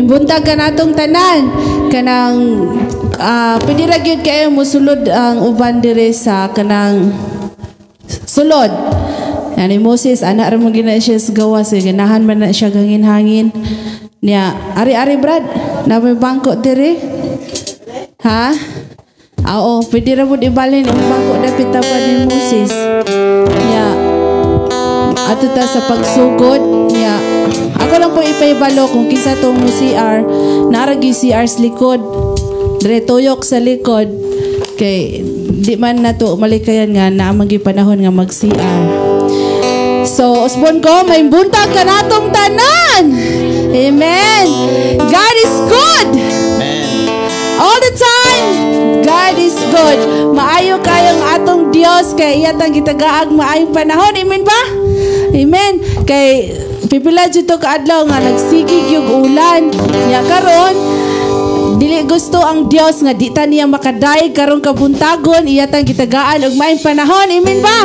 buntag ka natong tanan kanang pwede ra gyud kayo mosulod ang uban dire sa kanang sulod. Ani Moses anak ra mo gina siya sa gawas ganahan man na siya hangin-hangin niya ari-ari brad na may bangko dire ha. Oo, pwede ra mo ibalhin ang bangko dapit tapan ni Moses niya ato ta sa pagsugod niya. Ako lang po ipaibalo kung kinsa tong CR naragi CR sa likod dire tuyok sa likod kay di man nato malikayan nga na magi panahon nga mag CR. So usbon ko may buntag ka natong tanan. Amen. God is good. Amen. All the time God is good. Maayo kayong atong Dios kay iyatang gitagaag maayong panahon. Amen ba? Amen. Kay pipila jud to kaadlaw nga nagsigig yung ulan. Ya karon dili gusto ang Dios nga di ta niya makadaig karong kabuntagon iyatang gitagaan og maayong panahon. Amen ba?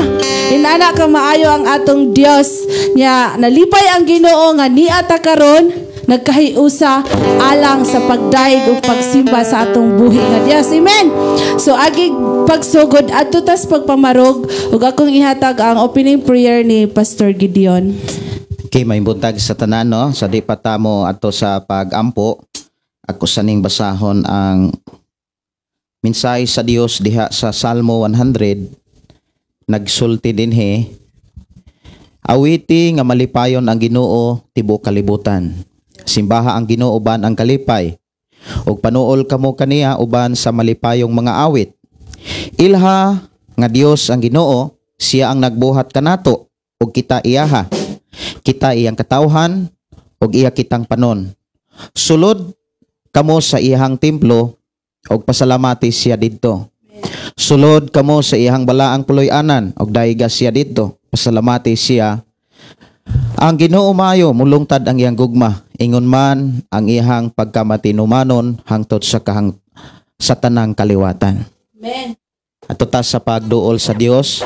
Inana ka maayo ang atong Dios nya nalipay ang Ginoo nga niata karon nagkahiusa alang sa pagdaig ug pagsimba sa atong buhi nga Dios. Amen. So agig pagsugod adto tas pagpamarog ug akong ihatag ang opening prayer ni Pastor Gideon. Okay, may buntag sa tanan no, sa di pa tamo ato sa pagampo. Ako saning basahon ang mensahe sa Dios diha sa Salmo 100. Nagsulti dinhi, awiti nga malipayon ang Ginoo tibuok kalibutan. Simbaha ang Ginoo uban ang kalipay. Ug panuol kamo kaniya uban sa malipayong mga awit. Ilha nga Dios ang Ginoo, siya ang nagbuhat kanato ug kita iyaha. Kita iyang katawhan ug iya kitang panon. Sulod kamo sa iyang templo ug pasalamati siya didto. Sulod kamo sa iyang balaang puloy-anan ug daiga siya didto. Pasalamati siya. Ang Ginoo maayo mulungtad ang iyang gugma, ingon man ang iyang pagkamatinumanon hangtod sa tanang kaliwatan. Amen. Ato ta sa pagduol sa Dios,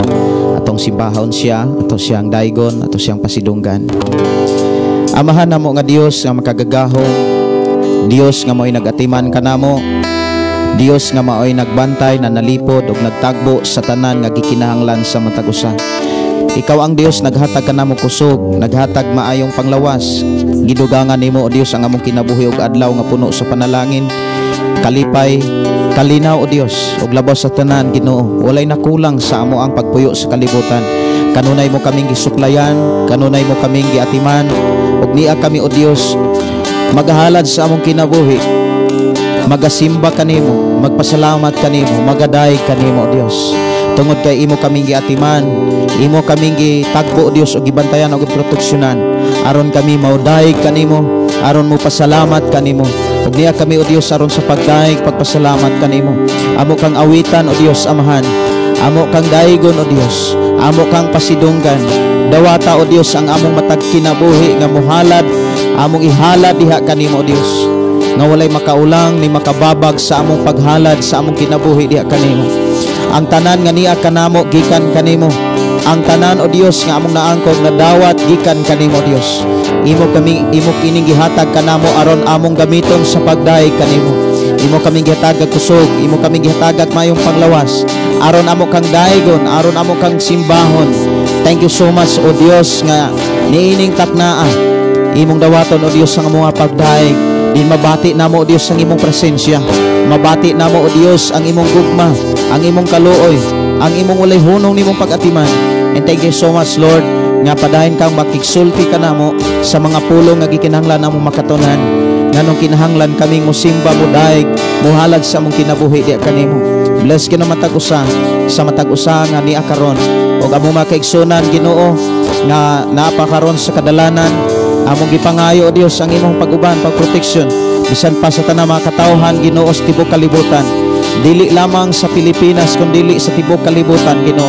atong simbahon siya, ato siyang daigon, ato siyang pasidunggan. Amahan namo nga Dios nga makagagahong, Dios nga mao'y nagatiman kanamo, Dios nga mao'y nagbantay na nalipod ug nagtagbo sa tanan nga gikinahanglan sa matag usa. Ikaw ang Dios naghatag kanamo kusog, naghatag maayong panglawas. Gidugangan nimo o Dios ang among kinabuhi ug adlaw nga puno sa panalangin. Kalipay, kalinaw o Dios ug labaw sa tanan Ginoo. Walay nakulang sa amo ang pagpuyo sa kalibutan. Kanunay mo kaming gisuklayan, kanunay mo kaming giatiman ug niya kami o Dios magahalad sa among kinabuhi. Magasimba kanimo, magpasalamat kanimo, magadaig kanimo o Dios. Tungod kay imo kaming giatiman, imo kaming gitagbo o Dios o gibantayan o giproteksyonan aron kami maudaig kanimo, aron mo pasalamat kanimo. Ug niya kami o Dios aron sa pagdaig pagpasalamat kanimo. Amo kang awitan o Dios amahan, amo kang daigon o Dios, amo kang pasidunggan. Dawata o Dios ang among matag kinabuhi nga muhalad, among ihalad diha kanimo o Dios. Nga walay makaulang ni makababag sa among paghalad sa among kinabuhi diha kanimo. Ang tanan nga niya kanamo gikan kanimo. Ang tanan o Dios nga among naangkog na dawat gikan kanimo Dios. Imo kining gihatag kanamo aron among gamiton sa pagdaig kanimo. Imo kaming gihatag kusog, imo kaming gihatag mayong panglawas aron amo kang daigon, aron amo kang simbahon. Thank you so much o Dios nga niining taknaa. Imong dawaton o Dios ang among pagdaig. Di mabati namo o Dios ang imong presensya. Mabati namo o Dios ang imong gugma, ang imong kaluoy, ang imong walay hunong nimong pag-atiman. And thank you so much Lord nga padayon kang makigsulti ka namo sa mga pulong nga gikinahanglan among makatunan. Nganong kinahanglan kaming musimba mo daig, muhalad sa among kinabuhi diha kanimo. Bless ka na matag-usa sa matag-usa nga niya karon. Og among makaigsunan Ginoo nga napakaron sa kadalanan. Among gipangayo o Dios ang imong pag-uban, pagproteksyon bisan pa sa tanang mga katawhan Ginoo sa tibuok kalibutan. Dili lamang sa Pilipinas kundi dili sa tibuok kalibutan Ginoo.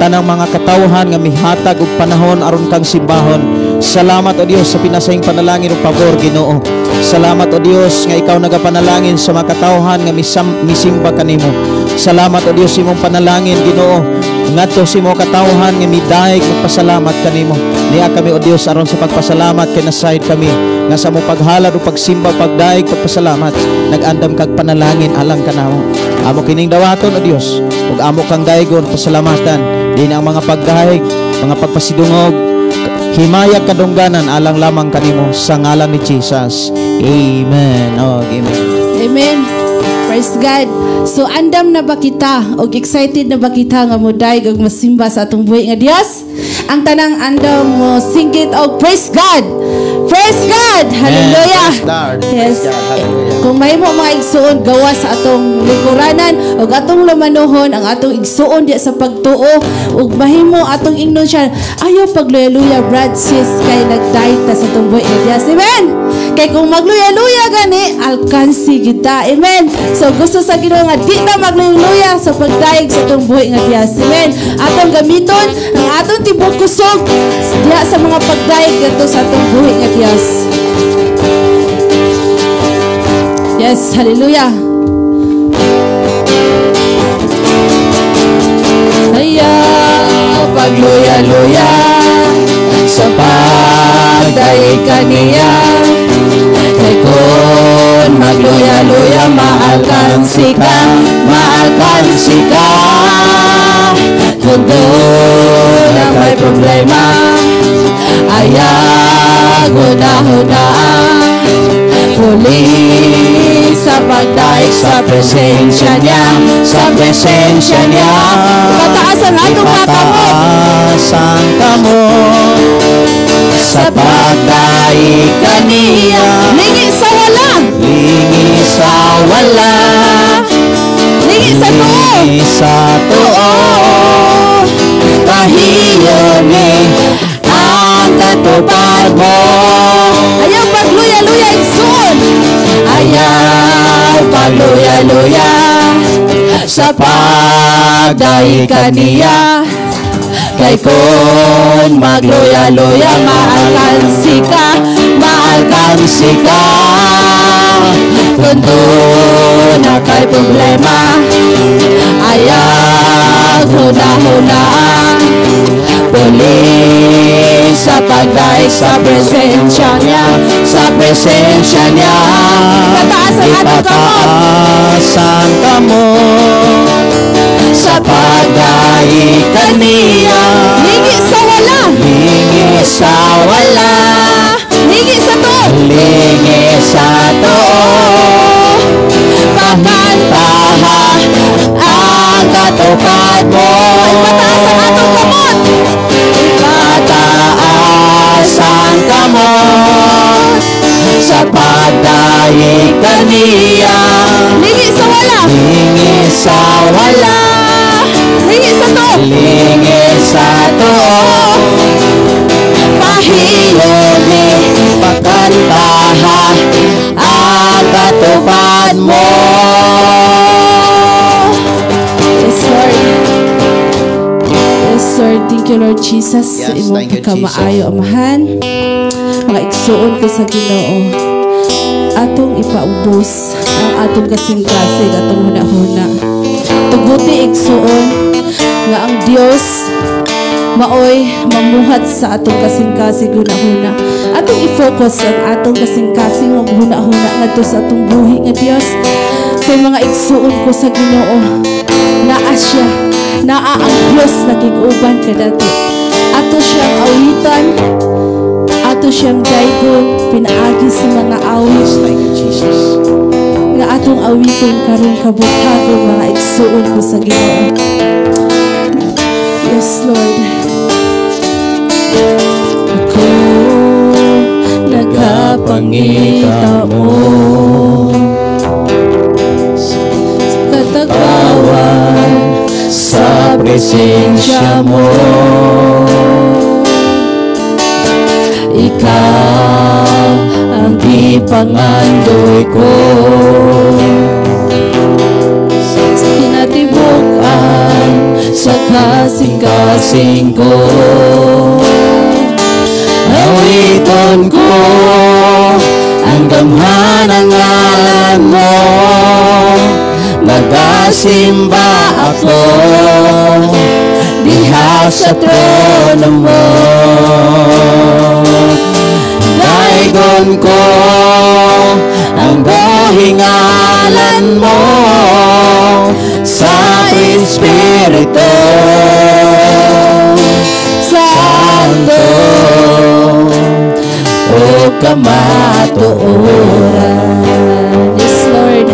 Tanang mga katawhan nga mihatag og panahon aron kang simbahon. Salamat o Dios sa pinasayng panalangin ug pabor Ginoo. Salamat o Dios nga ikaw nagapanalangin sa mga katawhan nga misimba kanimo. Salamat o Dios imong panalangin Ginoo. Ngadto sa imong katawhan nga midayeg magpasalamat kanimo. Niya kami o Dios aron sa pagpasalamat kay nasayod kami nga sa mong paghalad o pagsimba pagdaig pagpasalamat nagandam kag panalangin alang kanamo. Amo kining dawaton o Dios ug amo kang daygon pasalamatan din ang mga pagdaig, mga pagpasidungog, himaya kadungganan alang lamang kanimo sa ngalan ni Jesus. Amen. Oh, amen. Amen. Praise God. So andam na ba kita og excited na ba kita nga modaig og masimba sa atong buhi nga Dios? Ang tanang andam mo singit og praise God. Praise God. Hallelujah. Yes. Kung may mo mga igsuon gawa sa atong lingkuranan og atong lamanuhon ang atong igsuon diya sa pagtuo ug mahimo atong ingnon siya. Ayo pagluya-luya brad sis kay nagdayeg ta sa atong buhi nga Dios. Amen. Kay kung magluya-luya gani alkansi kita. Amen. So gusto sa Ginoo nga di na magluya-luya sa pagdayeg sa atong buhi nga Dios. Amen. Atong gamiton ang atong tibok kusog diya sa mga pagdayeg kadto sa atong buhi nga Dios. Yes, hallelujah. Ayaw pagluya-luya sa pagdayeg kaniya. Kay kun magluya-luya maalkansi ka, maalkansi ka. Kung doon na may problema, ayaw huda-hudaan. Muli sa pagdaig sa presensya niya, sa presensya niya. Ipataas ang atong kakamot, ipataas ang kamot sa pagdaig kaniya. lingi sa wala, Lingi sa wala, lingi sa tuo, lingi sa tuo. Pahiyon ni ang katupad mo. ayaw pagluya-luya igsoon. Ayaw pagluya-luya sa pagdaig kaniya. Kay kun magluya-luya maalkansi ka, maalkansi ka. Kung doon na kay problema, ayaw huna-hunaan. Puli sa pagdaig sa presensya niya, sa presensya niya. Ipataas ang atong kamot, Ipataas ang kamot sa pagdaig kaniya. lingi sa wala, Lingi sa wala, lingi sa tuo, lingi sa tuo. Pakantaha ang katupad mo. ipataas ang atong kamot. Ipataas ang kamot sa pagdaig kaniya. Lingi sa wala, Lingi sa wala, lingi sa tuo, lingi sa tuo. Pahiyon ni pakantaha ang katupad mo. Yes, Lord. Yes, Lord. Thank you, Lord Jesus. Yes, Sa imong thank you, pagkamaayo, Amahan. Mga igsuon ko sa Ginoo. Atong ipaubos ang atong kasing-kasing, atong huna-huna. Tuguti igsuon nga ang Dios maoy mamuhat sa atong kasing-kasing huna-huna. Atong i-focus ang atong kasing-kasing ug huna-huna ngadto sa atong buhi nga Dios. Kay mga igsuon ko sa Ginoo, naa siya, naa ang Dios naging-uban kadati. Ato siyang awitan, ato siyang daygon, pinaagi sa mga awit. Thank you, Jesus. Nga atong awiton karong kabuthagon mga igsuon ko sa Ginoo. Yes, Lord. Ako nagkapangita mo sa katagbawan Sa presensya mo, ikaw ang ipangandoy ko. Sa kinatibukan sa kasing-kasing ko, awiton ko ang gamhan ng ngalan mo. Magkasimba ako diha sa trono mo. Daigon ko ang buhingalan mo sa Espiritu Santo o kamatuoran. Yes, Lord.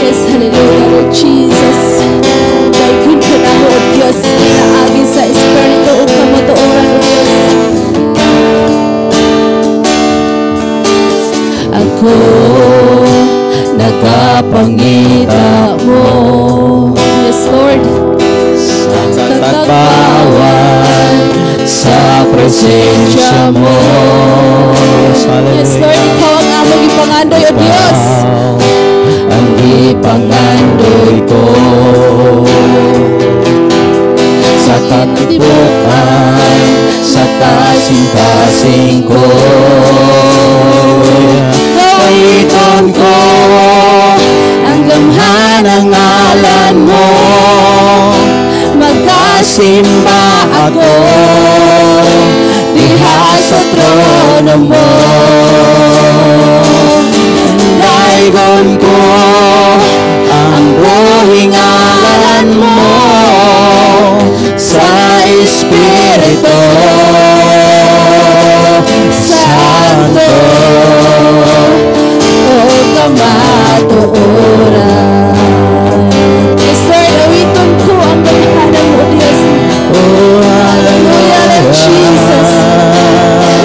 Yes, hallelujah, Lord Jesus. Daigon ko na, Lord Diyos, pinaagi sa Espiritu o kamatuoran, Lord Diyos. Ako nagapangita mo. Yes, Lord. Sa tagbawan sa presensya mo. Yes, Lord, ikaw ang among ipangandoy, O Diyos. Ang ipangandoy ko sa katipuan, sa kasing-kasing ko. Kawiton ko ang gamhan ng ngalan mo. Magkasimba ako diha sa trono mo. Daigon ko ang buhingalan mo sa Espiritu Santo o kamatuoran. Yes, Lord, awiton ko ang balihanan mo, Diyos. Oh, hallelujah, Lord Jesus.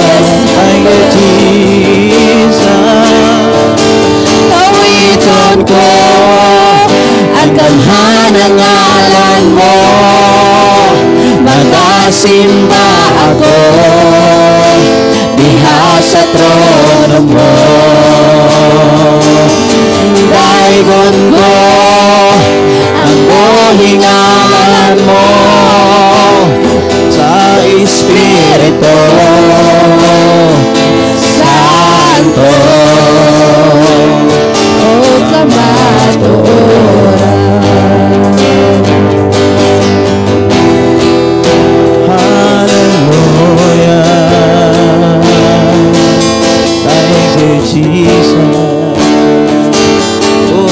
Yes, Thank you, Jesus. Awiton ko ang kamhan ng ngalan mo. Magkasimba ako diha sa trono mo. Daigon ko ang buhingalan mo sa Espiritu Santo o kamatuoran. Hallelujah. Thank you, Jesus. Oh,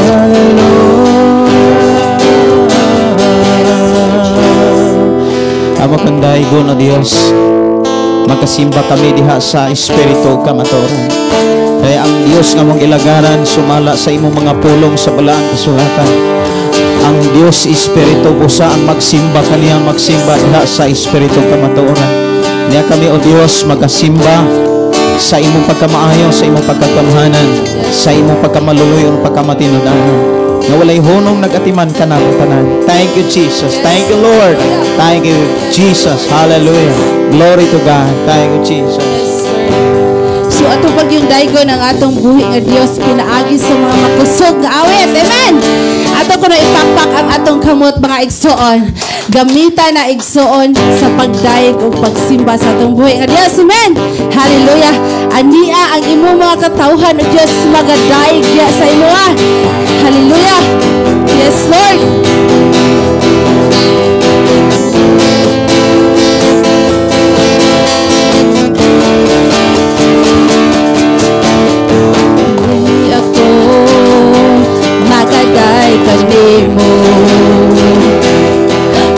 hallelujah. Amo kang daigon, O Dios. Magkasimba kami diha sa Espiritu kamatuoran. Kaya ang Dios nga mong ilagaran sumala sa imong mga pulong sa balaang kasulatan. Ang Dios Espiritu busa ang magsimba kaniya magsimba diha sa Espiritu kamatuoran. Niya kami, O Dios, magkasimba sa imong pagkamaayo, sa imong pagkakamhanan, sa imong pagkamaluluyon, pagkamatinudanan. Nga walay hunong nagatiman ka na tanan. Thank you, Jesus. Thank you, Lord. Thank you, Jesus. Hallelujah. Glory to God. Thank you, Jesus. yes, Lord. So, ato pag yung daigon ng atong buhi nga Diyos, pinaagi sa mga makusog nga awit. Amen! Ato ko na ipakpak ang atong kamot, mga igsoon. Gamitan na igsoon sa pagdaig o pagsimba sa atong buhi nga Diyos. Amen! Hallelujah! Ania ang imo mga katawhan o Diyos, magadaig diya sa imo. Hallelujah! Yes, Lord! Ako magaday kanimo,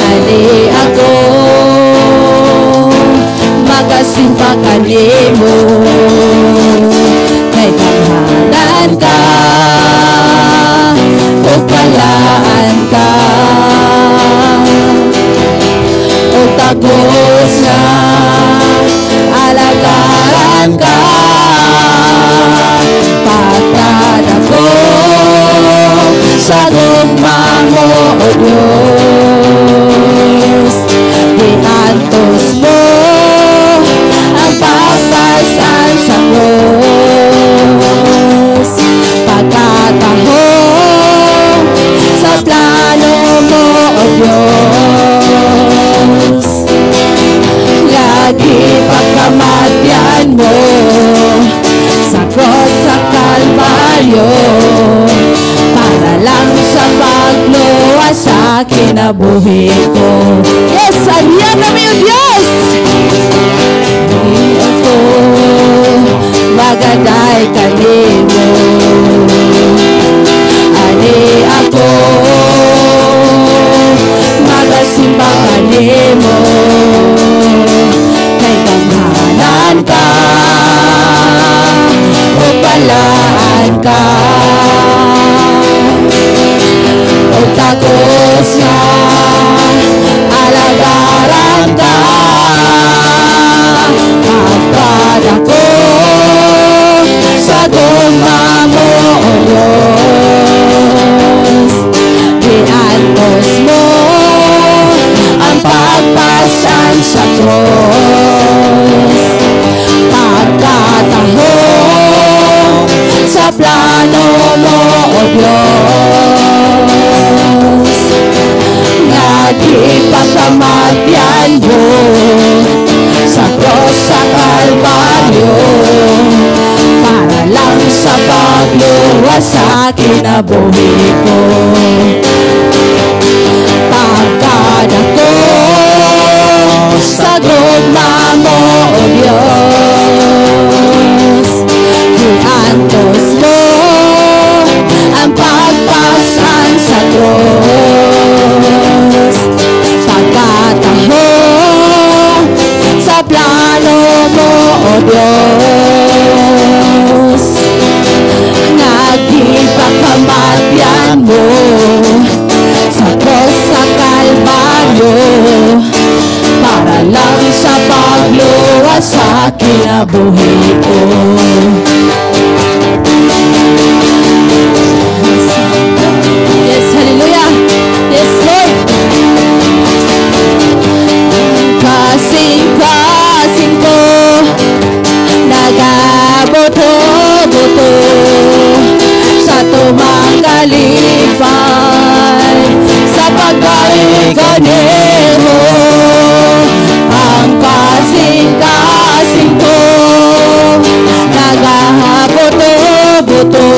ani ako magasimba kanimo, kay kamhanan ka o kalaan ka o tagos na alagaran ka. Patad ako sa gugma mo, O Diyos. Iantos mo ang pagpasan sa krus. Pagkatahong sa plano mo, O Diyos. Lagi pagkamatyan mo sa cross sa Kalbaryo, para lang sa sa kinabuhi ko. Yes, aliyan namin yung Diyos. Di ako magaday kanimo, ani ako magasimbang kanimo, kay gamhanan ka o balaan ka, o takos nga alagaran ka, magpadako sa guma mo, O Diyos. Diantos mo ang pagpasan sa cross, pagkataho sa plano mo, O Diyos. Nagipagkamatyan mo sa cross sa Kalbaryo, para lang sa pagluwas sa kinabuhi ko. Pagkadako sa gugma mo, O Diyos. Diantos mo ang pagpasan sa cross, pagkataho sa plano mo, O Diyos. Nagipagkamatyan mo sa cross sa Kalbaryo, para lang sa pagluwas sa kinabuhi ko. Yes, hallelujah. Yes, Lord. Kasing-kasing ko nagaboto-boto sa tumanggalipay, sa pagkaiganin mo. Ang kasing-kasing ko nagaboto-boto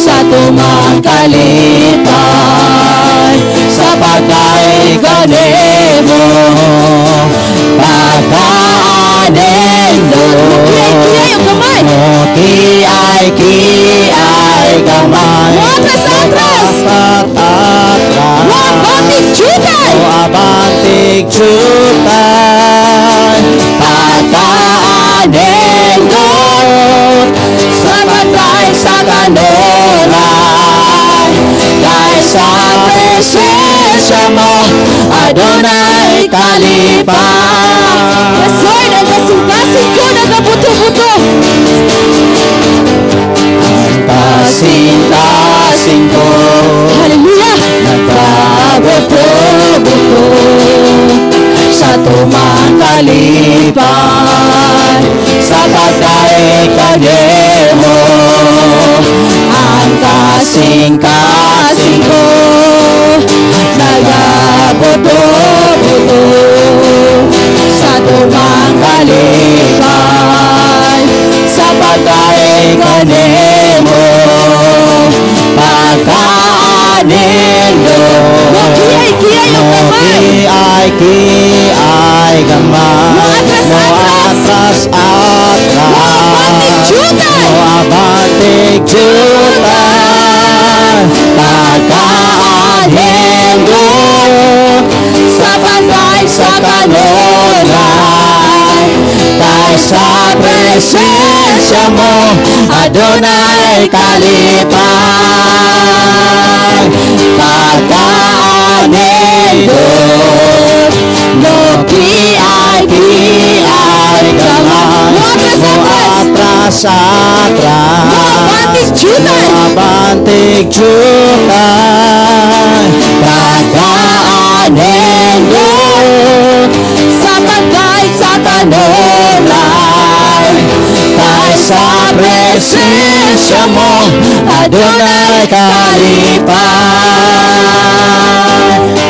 sa tumanggalipay, sa pagkaiganin mo. Pagkaanin mo, kiyay yung kamay. Kiyay kamay. Atras. Abantig jutay. Abantig jutay. Pagkaanin mo sa batay sa kanulay, kay sa presensya mo, Adonai kalipay. Yes, Lord, ang kasing-kasing ko nagabuto-buto. Ang kasing-kasing ko, hallelujah, nagabuto-buto sa tumangkalipay, sa pagkaiganin mo. Ang kasing-kasing ko nagaboto-boto sa tumangkalipay, sa pagkaiganin mo. Pagkaanin mo, kiyay yung kamay. Kiyay kamay. Atras. Abantig jutay. Pagkaanin mo sa bagay sa kanulay, kay sa presensya mo, Adonai kalipay. Pagkaanin mo, no kiyay kamay. Atras. Abantig jutay. Pagkaanin mo sa bagay sa kanulay, kay sa presensya mo, Adonai kalipay.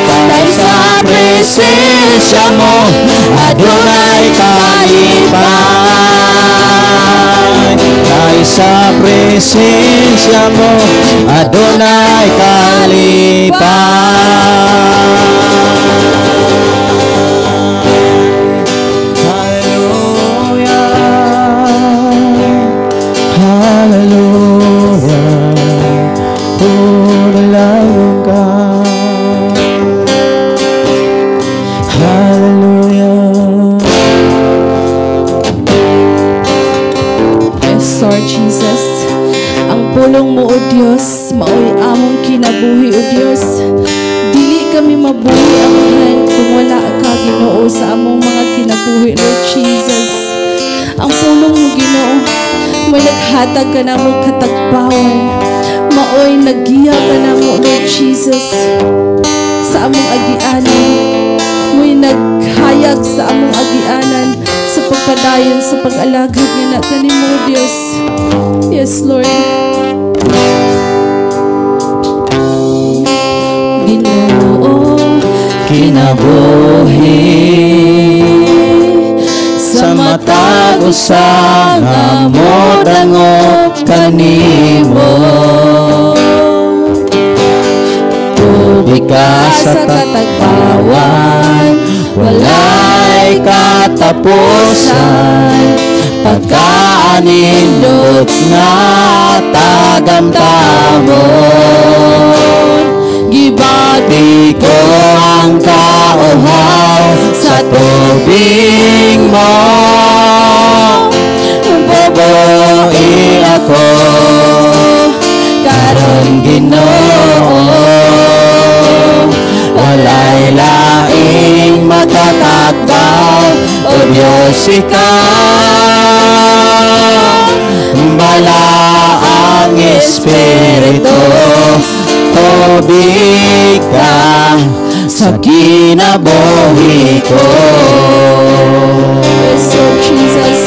Kay sa presensya mo, Adonai kalipay. Kay sa presensya presensya mo, Adonai kalipan. Hallelujah, hallelujah, purilayo ka. Hallelujah. Yes, Lord Jesus. Ang pulong mo, O Dios, maoy among kinabuhi, O Dios. Dili kami mabuhi amahan kung wala ka, Ginoo, sa among mga kinabuhi, Lord Jesus. Ang pulong mo, Ginoo, may naghatag ka na mo katagbawan. Maoy nagiya ka na mo, Lord Jesus, sa among agianan. May naghayag sa among agianan sa pagpadayon, sa pag-alagad nga na kanimo, Dios. Yes, Lord. Ginoo, Kinabuhi sa matag usa nga mo dangot kanimo, tubig ka sa katagbawan, walay katapusan, pagkaanindot nga tagamtamon. Gibati ko ang kauhaw sa tubig mo, bubuhi ako karon, Ginoo. Walay laing matatakbaw, O Diyos ikaw. Bala ang Espiritu, tubig ka sa kinabuhi ko. yes, Lord Jesus.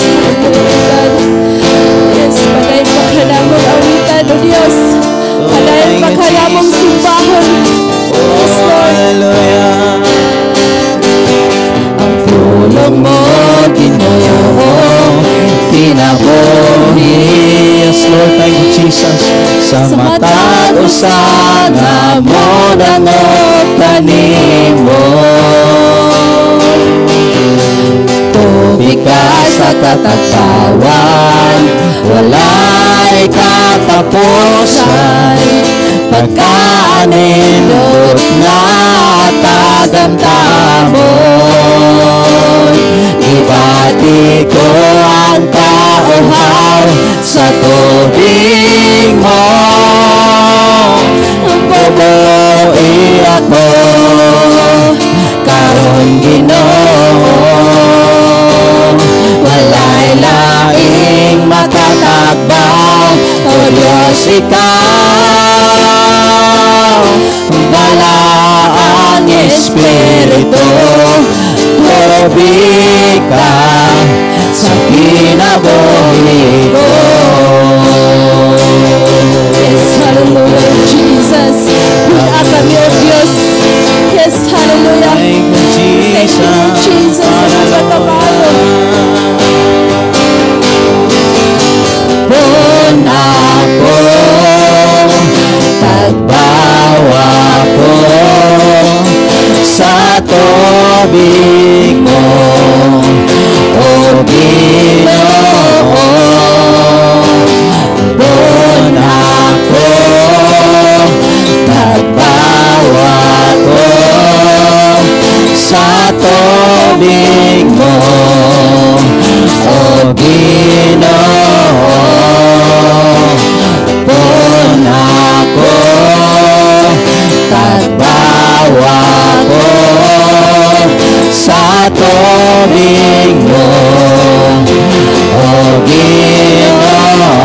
Yes, palay pa ka namong awitan, O Dios. Palay pa ka namong simbahon. Yes, Lord. Hallelujah. Ang pulong mo, Ginoo, kinabuhi. Yes, Lord, thank you, Jesus. Sa matag usa nga mo dangot kanimo, tubig ka sa katagbawan, walay katapusan, pagkaanindot nga tagamtamon. Ibati ko ang kauhaw sa tubig mo, bubuhi ako karon, Ginoo. Walay laing matatakbaw, O Diyos ikaw. Bala ang Espiritu, tubig ka sa kinabuhi ko. Yes, hallelujah, Jesus. Pula kami, O Dios. Yes, hallelujah. Thank you, Jesus. Thank you, Jesus. Pun ako, tagbawa ko sa tubig mo, O Ginoo. Pun ako, tagbawa ko sa tubig mo, O Ginoo. Pun ako, tagbawa ko sa tubig mo, O Ginoo.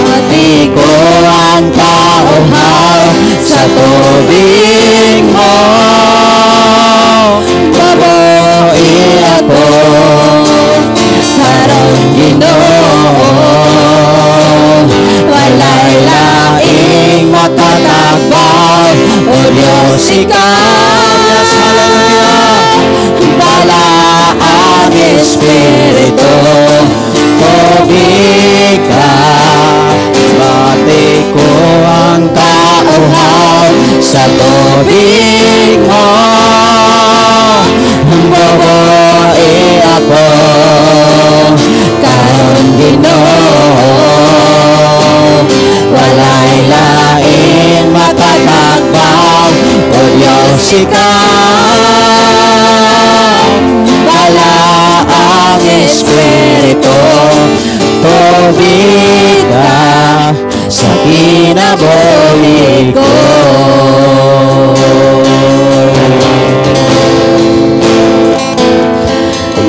Dati ko ang kauhaw sa tubig mo, babuhi ako karon, Ginoo. Walay laing matatakbaw, O Diyos ikaw. Yes, hallelujah. Bala ang Espiritu, tubig ka ang kauhaw sa tubig mo. Bubuhay ako karon Ginoo, walay lain makatagbaw o Diyos ikaw. Bala ang Espiritu, tubig ka sa kinabuhi ko.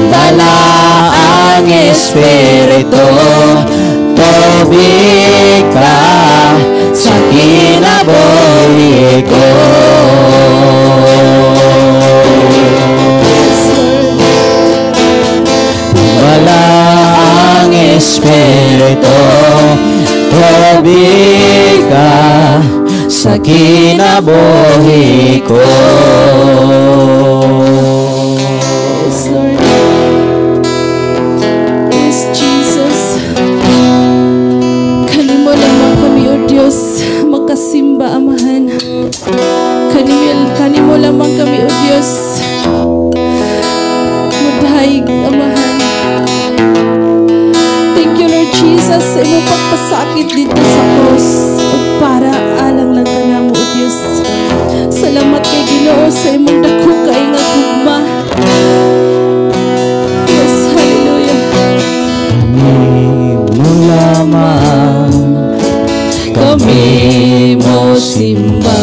Bala ang Espiritu, tubig ka sa kinabuhi ko. Bala ang Espiritu, tubig ka sa kinabuhi ko. Yes, Lord. Yes, Jesus. Kanimo lamang kami, O Diyos, magkasimba, Amahan. Kanimo lamang kami, O Diyos, mudahig, Amahan. Thank you, Lord Jesus, sa imong pagpasakit dito sa cross. O para alang lang ka na mo, O Diyos. Salamat kay Ginoo sa imong dako kay nga gugma. Yes, hallelujah. Kanimo lamang kami mo simba,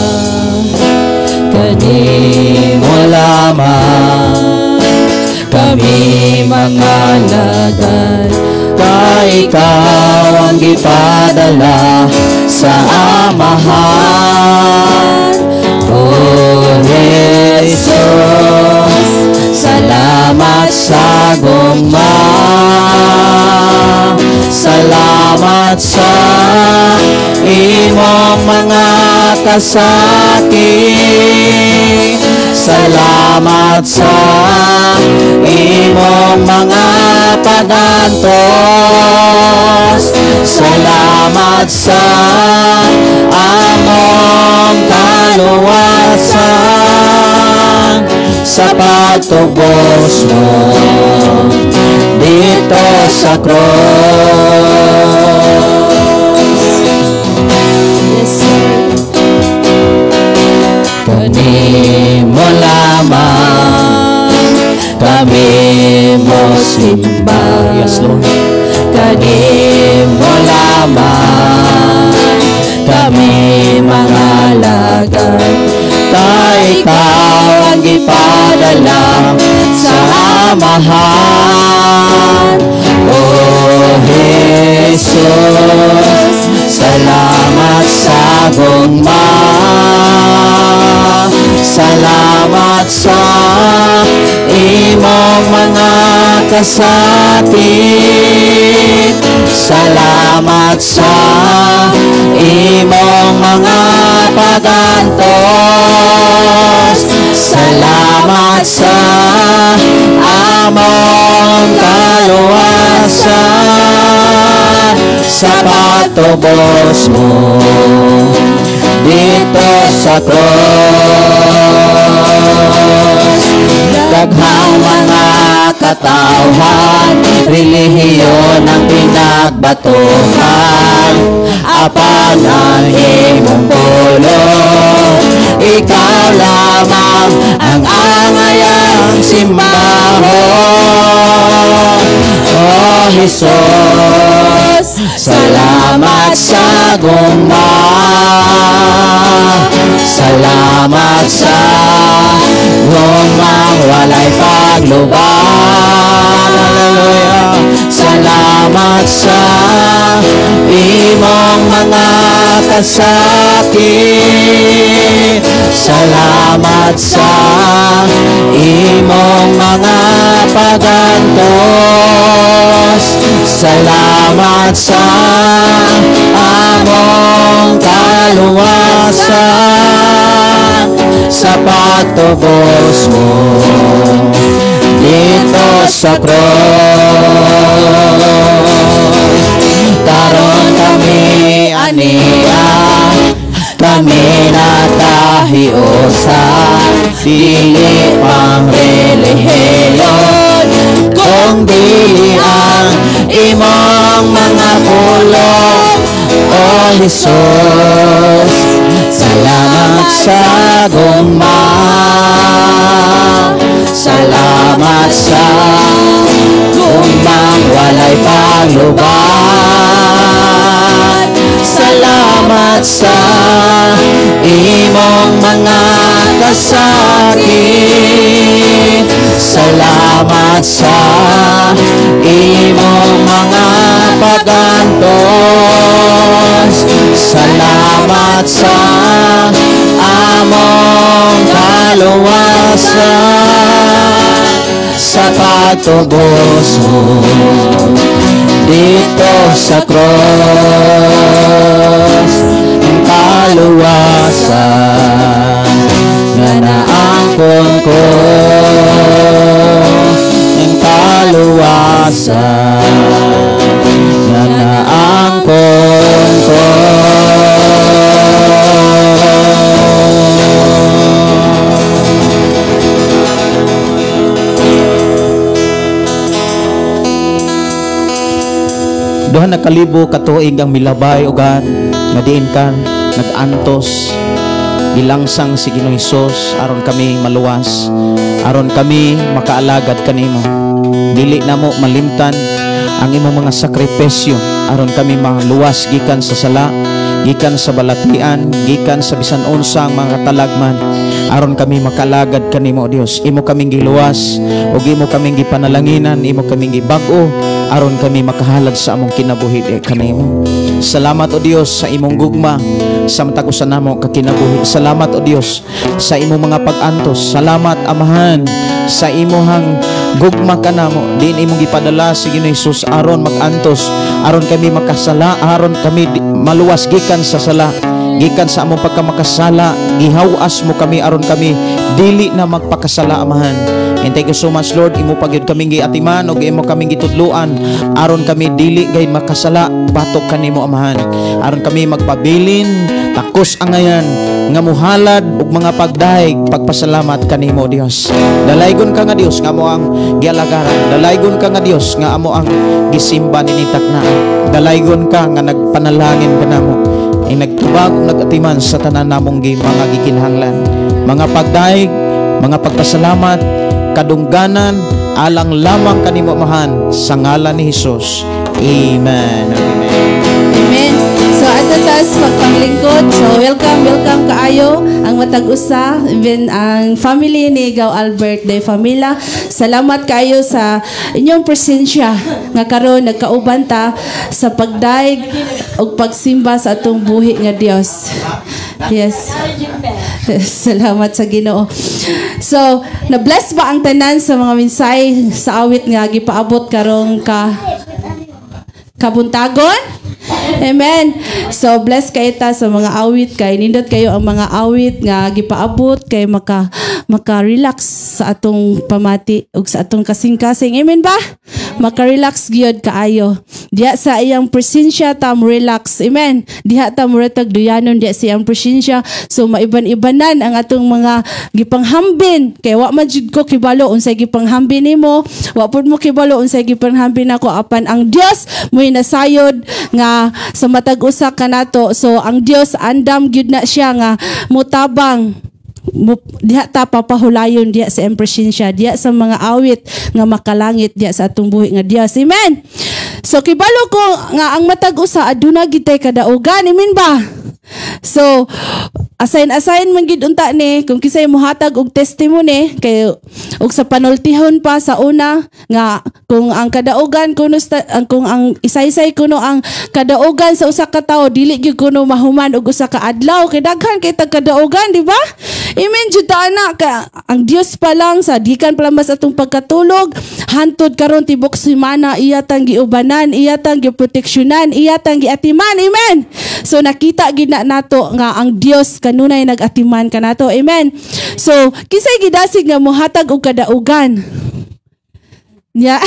kanimo lamang kami mga lagad, kay ikaw ang gipadala sa Amahan. O Jesus, salamat sa gugma, salamat sa imong mga kasakit, salamat sa imong mga pagantos, salamat sa among kaluwasan, sa pagtubos mo dito sa cross. Yes, Lord. Kanimo lamang kami mo simba. Yes, Lord. Kanimo lamang kami mga lagad, kay ikaw ang gipadala sa Amahan. O Jesus, salamat sa gugma, salamat sa imong mga kasakit, salamat sa imong mga pagantos, salamat sa among kaluwasan, sa patubos mo dito sa cross. Daghang mga katawhan, relihiyon ang pinagbatuhan, apan ang imong pulong, ikaw lamang ang angayang simbahon. O Jesus, salamat sa gugma, salamat sa gugmang walay pagluban. Hallelujah. Salamat sa imong mga kasakit, salamat sa imong mga pagantos, salamat sa among kaluwasan, sa patubos mo dito sa cross. Karon kami aniya kami natahiusan, dili pang relihiyon, kung dili ang imong mga pulong, O Jesus. Salamat sa gugma, salamat sa gugmang walay pangluban, salamat sa imong mga kasakit, salamat sa imong mga pagantos, salamat sa among kaluwasan, sa pagtubos mo dito sa cross, ang kaluwasan nga naangkon ko, ang kaluwasan nga naangkon ko. Duha na kalibo katuig ang milabay o God, nga diin ka nag-antos gilangsang si Ginoong Hesus aron kami maluwas, aron kami makaalagad kanimo. Dili na mo malimtan ang imong mga sakripisyo aron kami maluwas gikan sa sala, gikan sa balatian, gikan sa bisan unsang mga katalagman, aron kami makalagad kanimo, Dios. Imo kaming giluwas ug imo kaming gipanalanginan, imo kaming gibag-o aron kami makahalad sa among kinabuhi kanimo. Salamat o Dios sa imong gugma sa matag usa namo ka kinabuhi. Salamat o Dios sa imong mga pag-antos. Salamat Amahan sa imong gugma kanamo, din imong gipadala si Ginoong Hesus aron mag-antos, aron kami makasala, aron kami maluwas gikan sa sala, gikan sa among pagkamakasala. Gihawas mo kami aron kami dili na magpakasala, Amahan. And thank you so much, Lord. Imo pagyud kaming giatiman ug imo kaming gitudluan aron kami dili gay makasala batok kanimo, Amahan. Aron kami magpabilin takos angayan nga muhalad ug mga pagdayeg pagpasalamat kanimo, Dios. Dalaygon ka nga Dios nga amo ang gialagaran. Dalaygon ka nga Dios nga amo ang gisimba nini taknaan. Dalaygon ka nga nagpanalangin kanamo, ay nagtubag ug nagatiman sa tanan namong mga gikinahanglan, mga pagdayeg, mga pagpasalamat, kadungganan alang lamang kanimo, Amahan, sa ngalan ni Hesus. Amen. Amen. Amen. So ato taas magpanglingkod. So welcome kaayo ang matag usa, even ang family ni Gaw Albert de Famila. Salamat kayo sa inyong presensya nga karon nagkauban ta sa pagdaig ug pagsimba sa atong buhi nga Dios. Yes. Salamat sa Ginoo. So, na-bless ba ang tanan sa mga minsay sa awit nga gipaabot karong kabuntagon? Amen. So bless kayo ta sa mga awit, kay nindot kayo ang mga awit nga gipaabot kay maka-relax sa atong pamati ug sa atong kasing-kasing. Amen ba? Maka-relax gyud kaayo. Diha sa iyang presensya tam relax. Amen. Diha ta muratag duyanon diha sa iyang presensya. So maiban-ibanan ang atong mga gipanghambin. Kay wa man jud ko kibalo unsay gipanghambin nimo, wa pud mo kibalo unsay gipanghambin ako, apan ang Dios mo'y nasayod nga sa matag usa kanato. So ang Dios andam gyud na siya nga mutabang diha ta papahulayon diha sa presensya, diha sa mga awit nga makalangit diha sa atong buhi nga Dios. Amen. So kibalo ko nga ang matag usa aduna gitay kadaugan. Amen ba? So assign man gid unta ni kung kisay mohatag og testimony kay og sa panultihon pa sa una nga kung ang kadaugan kuno kung ang isaysay kuno ang kadaugan sa usa ka tawo dili gyud kuno mahuman og usa ka adlaw kay daghan kay tag kadaugan, di ba? Amen jud ta ana ka ang Dios pa lang sa dikan pa mas atong pagkatulog hantod karon tibok semana iya tang giubanan, iya tang giproteksyonan, iya tang giatiman. Amen. So nakita gid na nato nga ang Dios kanunay nag-atiman kanato. Amen. So kisay gidasig nga mohatag og kadaugan. Yeah.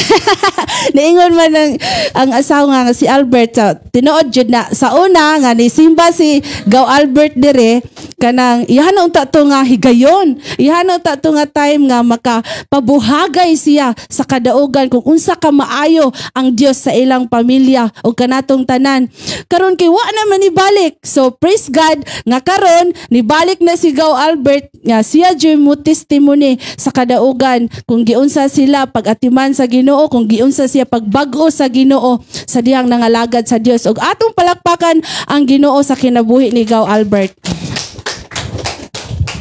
Niingon man ang asawa nga si Albert sa tinuod jud na sa una nga ni simba si Gaw Albert dire kanang ihana unta to nga higayon. Ihana unta to nga time nga makapabuhagay siya sa kadaugan kung unsa ka maayo ang Dios sa ilang pamilya o kanatong tanan. Karon kay wa naman ibalik. So praise God nga karon nibalik na si Gaw Albert nga siya jud mo testimony sa kadaugan kung giunsa sila pag-atiman sa Ginoo, kung giunsa siya pagbag-o sa Ginoo sa dihang nangalagad sa Dios. Og atong palakpakan ang Ginoo sa kinabuhi ni Gaw Albert.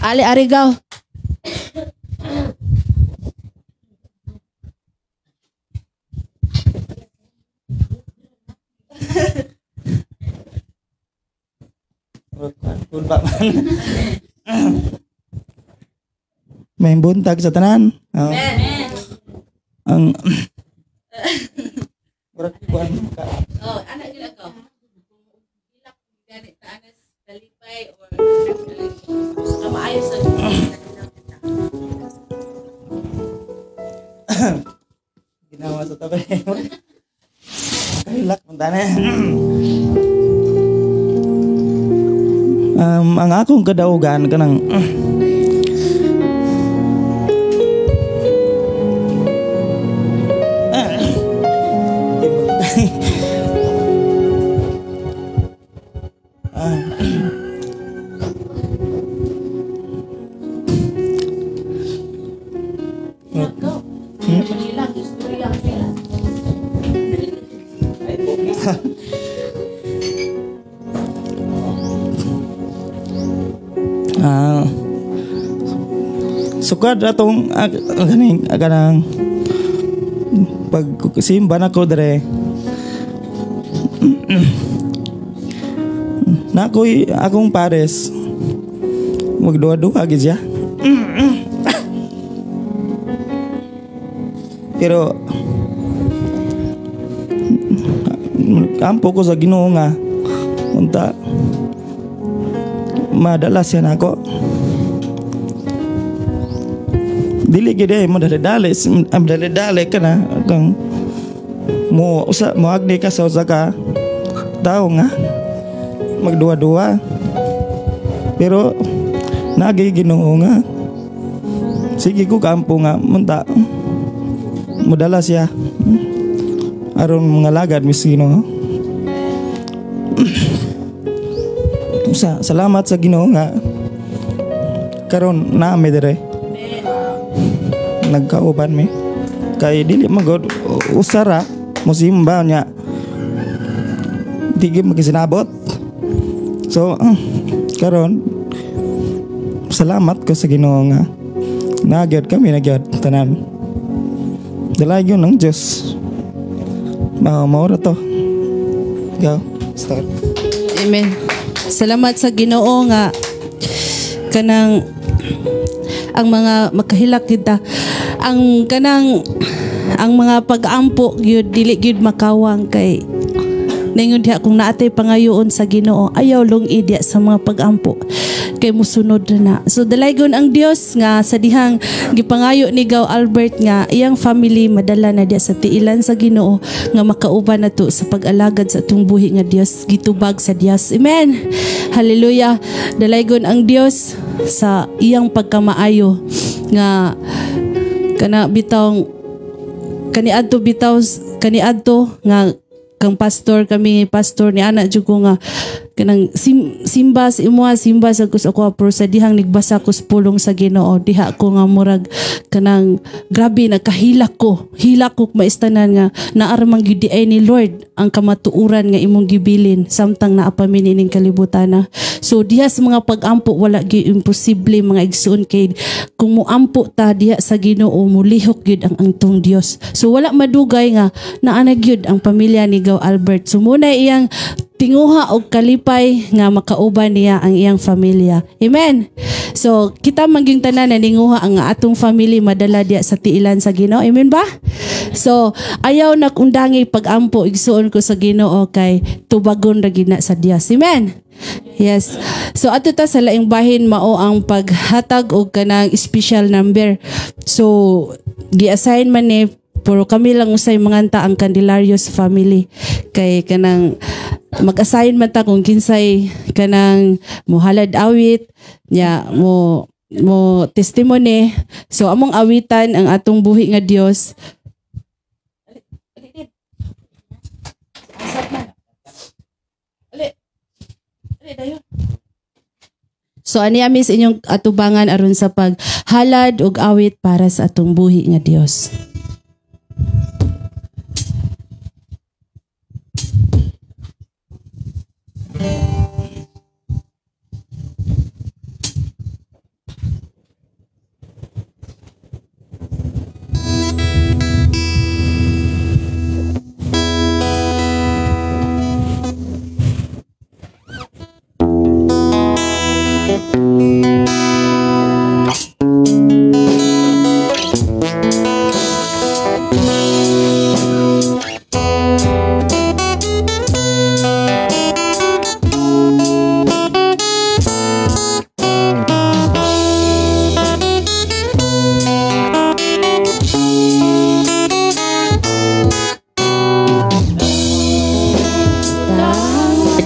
Ali Gaw. May buntag sa tanan. Amen. Ang Anak gila ko. Hilak ganit tanas dalipay or sa maayo sa ginawa sa tabi. Kahilak ng tanan. Ang akong kadaugan kanang sukad atong kanang pag simba na ko dire na ko'y akong pares magduwa-duwa gid siya pero kampo ko sa Ginoo nga unta madala siya nako dili gid mo dali ka na kang mo agni ka sa usa ka tao nga magduwa-duwa pero nagay Ginoo nga sige ko kampo nga munta modala siya aron mga lagad miskino salamat sa Ginoo nga karon naami dire nagkauban mi kay dili magod usara musimba nya digi magisinabot so karon salamat ko sa Ginoo nga nagyod kami tanan dalaygon ng Dios maura to go start. Amen. Salamat sa Ginoo nga kanang ang mga makahilak kita ang mga pag-ampo gyud dili gyud makawang kay ningon diha kung naatay pangayoon sa Ginoo ayaw lungi diha sa mga pag-ampo kay musunod na. So dalaygon ang Dios nga sa dihang gipangayo ni Gaw Albert nga iyang family madala na diha sa tiilan sa Ginoo nga makauban nato sa pag-alagad sa atong buhi nga Dios gitubag sa Dios. Amen. Hallelujah. Dalaygon ang Dios sa iyang pagkamaayo nga kana bitawng kaniadto nga kang pastor kami pastor ni anak jud ko nga kanang simba sa imuha simba sa kus ako pero sa dihang nigbasa ko pulong sa Ginoo diha ko nga murag kanang grabe nagkahilak ko maistanan nga naaramang gyud ay ni Lord ang kamatuuran nga imong gibilin samtang naa pa mi ning kalibutana. So diha sa mga pag-ampo wala gyud imposible mga igsoon kay kung moampo ta diha sa Ginoo mulihok gyud ang angtong Dios. So wala madugay nga naa gyud ang pamilya ni Gaw Albert. So muna iyang tinguha og kalipay nga makauban niya ang iyang pamilya. Amen. So kita mangyung tanan na ninguha ang atong family madala diya sa tiilan sa Ginoo. Amen ba? So ayaw nakundangi pag-ampo igsuon ko sa Ginoo kay tubagon ra gid na sa Dios. Amen. Yes. So ato ta sa laing bahin mao ang paghatag og kanang special number. So gi-assign man ni puro kami lang usay manganta ang Candelarios family kay kanang mag-assign man ta kung kinsay kanang muhalad awit nya mo testimony. So among awitan ang atong buhi nga Dios. So ani ami sa inyong atubangan aron sa paghalad og awit para sa atong buhi nga Dios.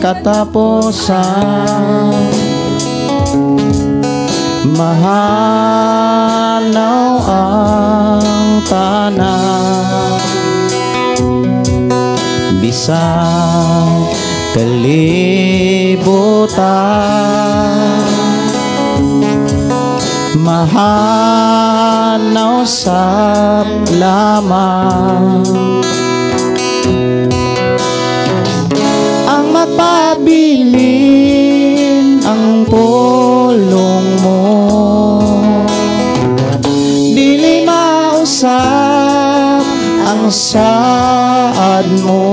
Katapusan mahanaw ang tanan bisang kalibutan mahanaw sa lamang magpabilin ang pulong mo dili mausap ang saad mo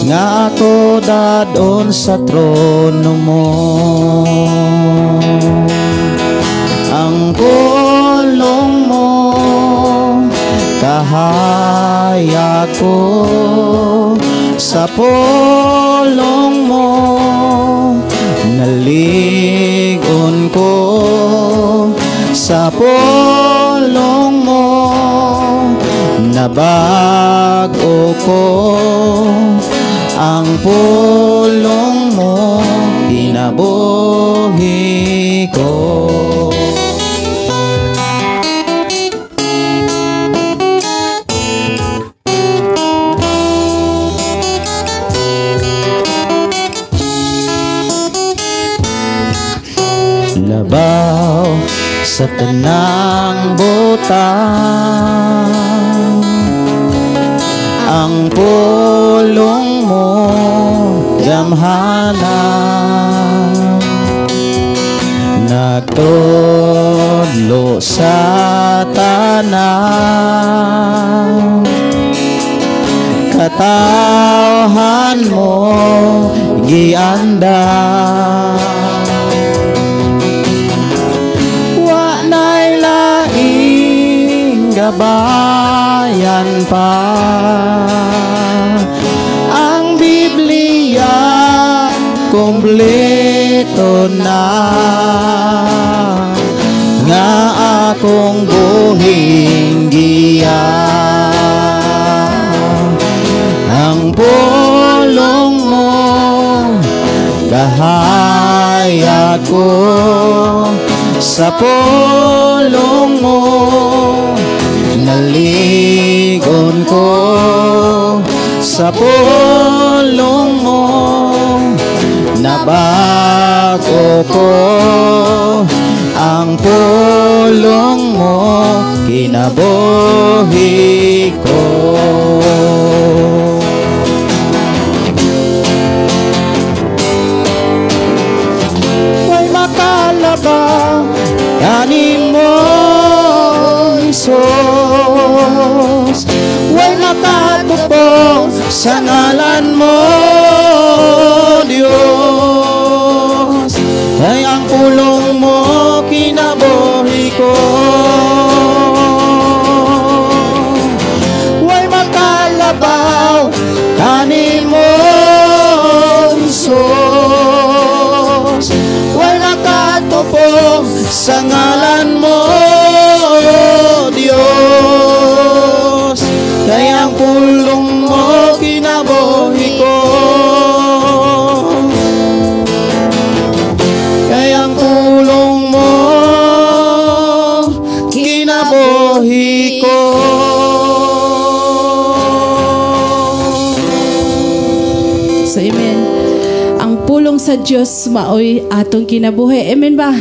nga ato dadon sa trono mo ang pulong mo kahayag ko sa pulong mo naligon ko sa pulong mo nabago ko ang pulong mo kinabuhi ko. Labaw sa tanang butang ang pulong mo gamhanan nagtudlo sa tanan katawhan mo gianda gabayan pa ang Biblia kompleto na nga akong buhing giya ang pulong mo kahayag ko sa pulong mo naligon ko sa pulong mo nabago ko ang pulong mo kinabuhi ko. Way makalaba kanin mo Isus, way makatupong sa ngalan mo Diyos, ay ang pulong mo kinabuhi ko. Way makalabaw kanin mo Isus, way makatupong sa ngalan mo Diyos, pulong sa Dios maoy atong kinabuhi. Amen ba?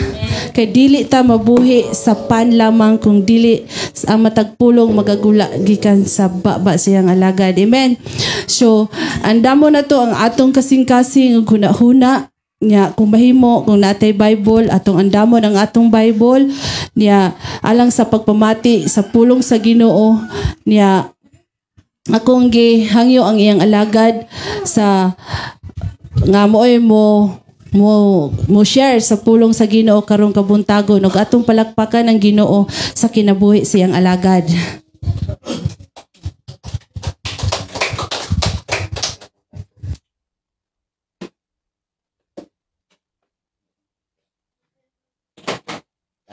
Kay dili ta mabuhi sa pan lamang kung dili ang matag pulong magagula gikan sa baba siyang alagad. Amen. So, andamo na to ang atong kasing-kasing ug hunahuna niya kung mahimo kung natay Bible atong andamon ang atong Bible niya alang sa pagpamati sa pulong sa Ginoo niya akong gihangyo ang iyang alagad sa nga mo'y mo share sa pulong sa Ginoo karong kabuntagon ug atong palakpakan ang Ginoo sa kinabuhi siyang alagad.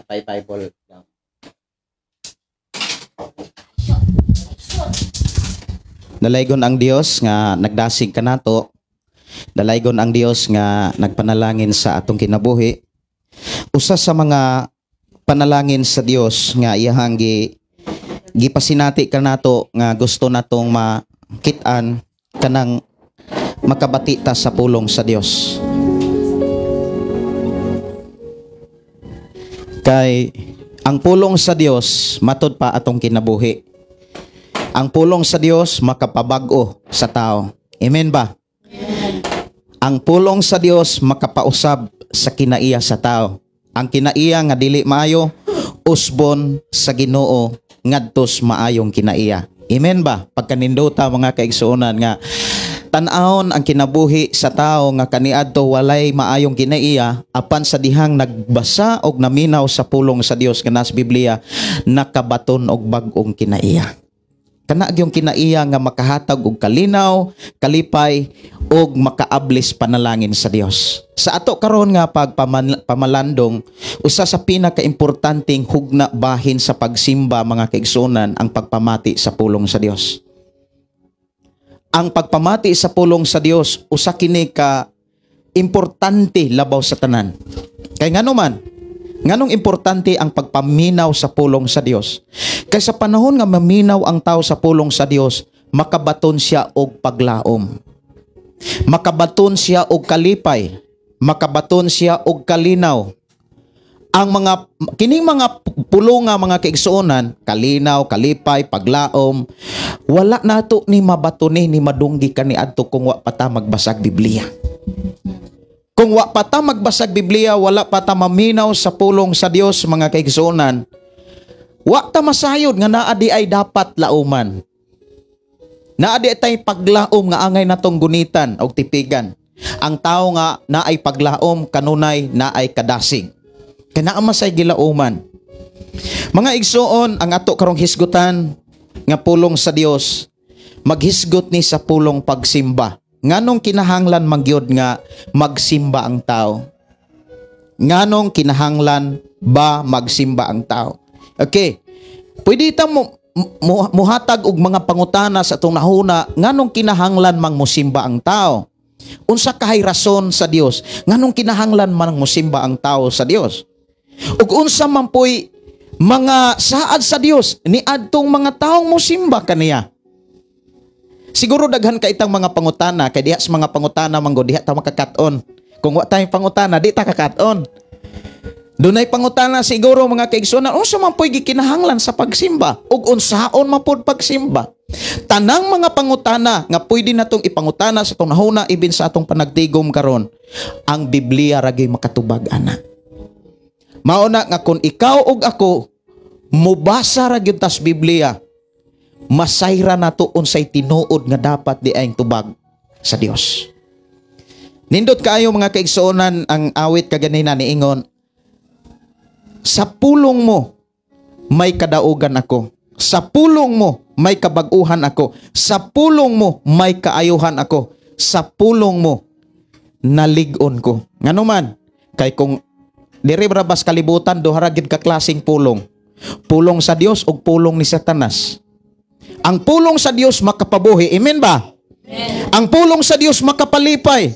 Bible lang. Dalaygon ang Dios nga nagdasig kanato. Dalaygon ang Dios nga nagpanalangin sa atong kinabuhi. Usa sa mga panalangin sa Dios nga iyahang gipasinati kanato nga gusto natong makit-an kanang makabati ta sa pulong sa Dios. Kay ang pulong sa Dios matud pa atong kinabuhi. Ang pulong sa Dios makapabag-o sa tao. Amen ba? Ang pulong sa Dios makapausab sa kinaiya sa tao. Ang kinaiya nga dili maayo usbon sa Ginoo ngadtos maayong kinaiya. Amen ba? Pagkanindota mga kaigsuonan nga tan-awon ang kinabuhi sa tao nga kaniadto walay maayong kinaiya apan sa dihang nagbasa og naminaw sa pulong sa Dios nga nas Biblia nakabaton og bag-ong kinaiya. Kana gyung kinaiya nga makahatag og kalinaw, kalipay og makaablis panalangin sa Dios. Sa ato karon nga pagpamalandong usa sa pinakaimportanteng hugna bahin sa pagsimba mga kaigsuonan ang pagpamati sa pulong sa Dios. Ang pagpamati sa pulong sa Dios usa kini ka importante labaw sa tanan. Kay ngano man, nganong importante ang pagpaminaw sa pulong sa Dios? Kay sa panahon nga maminaw ang tao sa pulong sa Dios, makabaton siya og paglaom. Makabaton siya og kalipay, makabaton siya og kalinaw. Ang kining mga pulong nga mga kaigsuonan, kalinaw, kalipay, paglaom, wala nato ni mabatuni ni madunggi kaniadto kung wa pa ta magbasag Biblia. Kung wa pa ta magbasag Biblia, wala pa ta maminaw sa pulong sa Dios mga kaigsuonan, wa ta masayod nga naa di ay dapat lauman. Naa di tay paglaom nga angay natong gunitan og tipigan. Ang tao nga naay paglaom kanunay naay kadasig. Kaya naamasay gilauman. Mga igsuon, ang ato karong hisgutan nga pulong sa Dios, maghisgot ni sa pulong pagsimba. Nganong kinahanglan magyod nga magsimba ang tao? Nganong kinahanglan ba magsimba ang tao? Okay. Pwede ta muhatag og mga pangutana sa atong nahuna, nganong kinahanglan mang mosimba ang tao? Unsa kahay rason sa Dios nganong kinahanglan man mosimba ang tao sa Dios? Ug unsa man poy mga saad sa Dios ni adtong mga taong mosimba kaniya? Siguro daghan ka itang mga pangutana kay diha sa mga pangutana manggo diha ta makakat-on. Kung wa tay pangutana di ta kakat-on. Dunay pangutana siguro mga kaigsuonan, unsa man poy gikinahanglan sa pagsimba ug unsaon man pod pagsimba? Tanang mga pangutana nga pwede natong ipangutana sa atong nahuna ibin sa atong panagtigom karon, ang Biblia ra gyud makatubag ana. Mao na nga kung ikaw ug ako mubasa ra gyud tas Biblia, masayra nato unsay tinuod nga dapat di ayong tubag sa Dios. Nindot kaayo mga kaigsuonan ang awit kaganina niingon, sa pulong mo may kadaugan ako. Sa pulong mo may kabag-uhan ako. Sa pulong mo may kaayuhan ako. Sa pulong mo nalig-on ko. Ngano man, kay kung diri brabas kalibutan duha gid ka klaseng pulong. Pulong sa Dios ug pulong ni Satanas. Ang pulong sa Dios makapabuhi, amen ba? Amen. Ang pulong sa Dios makapalipay.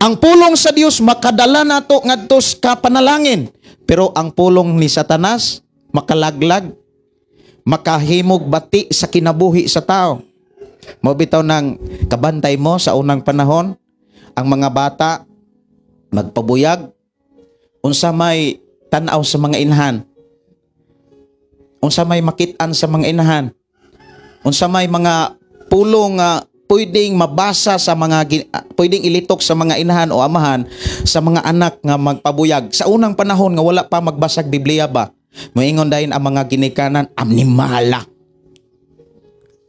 Ang pulong sa Dios makadala nato ngadto ka panalangin. Pero ang pulong ni Satanas makalaglag, makahimog bati sa kinabuhi sa tao. Mao bitaw nang kabantay mo sa unang panahon, ang mga bata magpabuyag, unsa may tanaw sa mga inahan, unsa may makit-an sa mga inahan, unsa may mga pulong nga pwedeng mabasa sa mga pwedeng ilitok sa mga inahan o amahan sa mga anak nga magpabuyag. Sa unang panahon nga wala pa magbasag Biblia ba, moingon dayon ang mga ginikanan amnimala.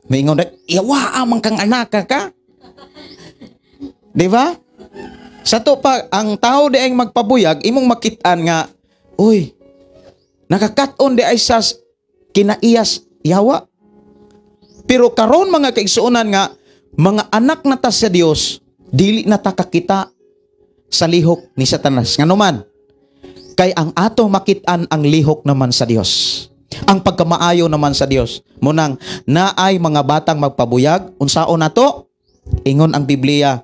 Moingon dayon, yawa amang kang anak ka. Di ba? Sa to pa ang tao di ay magpabuyag, imong makit-an nga, uy, nakakat-on di ay sa kinaiyas yawa. Pero karon mga kaigsuonan nga, mga anak na ta sa Dios, dili na ta kakita sa lihok ni Satanas. Ngano man, kay ang ato makit-an ang lihok naman sa Dios. Ang pagkamaayo naman sa Dios. Munang naay mga batang magpabuyag, unsaon nato? Ingon ang Biblia,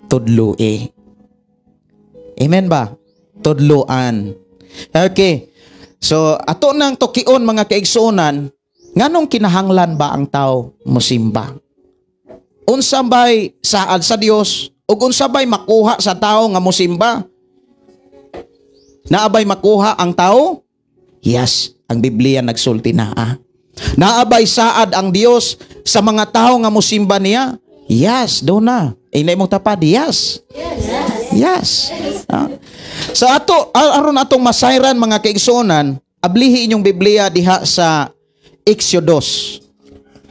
tudloi. Amen ba? Tudloan. Okay. So, ato nang tukion mga kaigsuonan, nganong kinahanglan ba ang tao mosimba? Unsa bay saad sa Dios ug unsa bay makuha sa tao nga mosimba? Naabay makuha ang tao? Yes, ang Biblia nagsulti na. Naabay saad ang Dios sa mga tao nga mosimba niya? Yes, do na. Inay mo tapad, yes. Yes. Sa ato aron atong masayran mga kaigsuonan, ablihi inyong Biblia diha sa Exodus.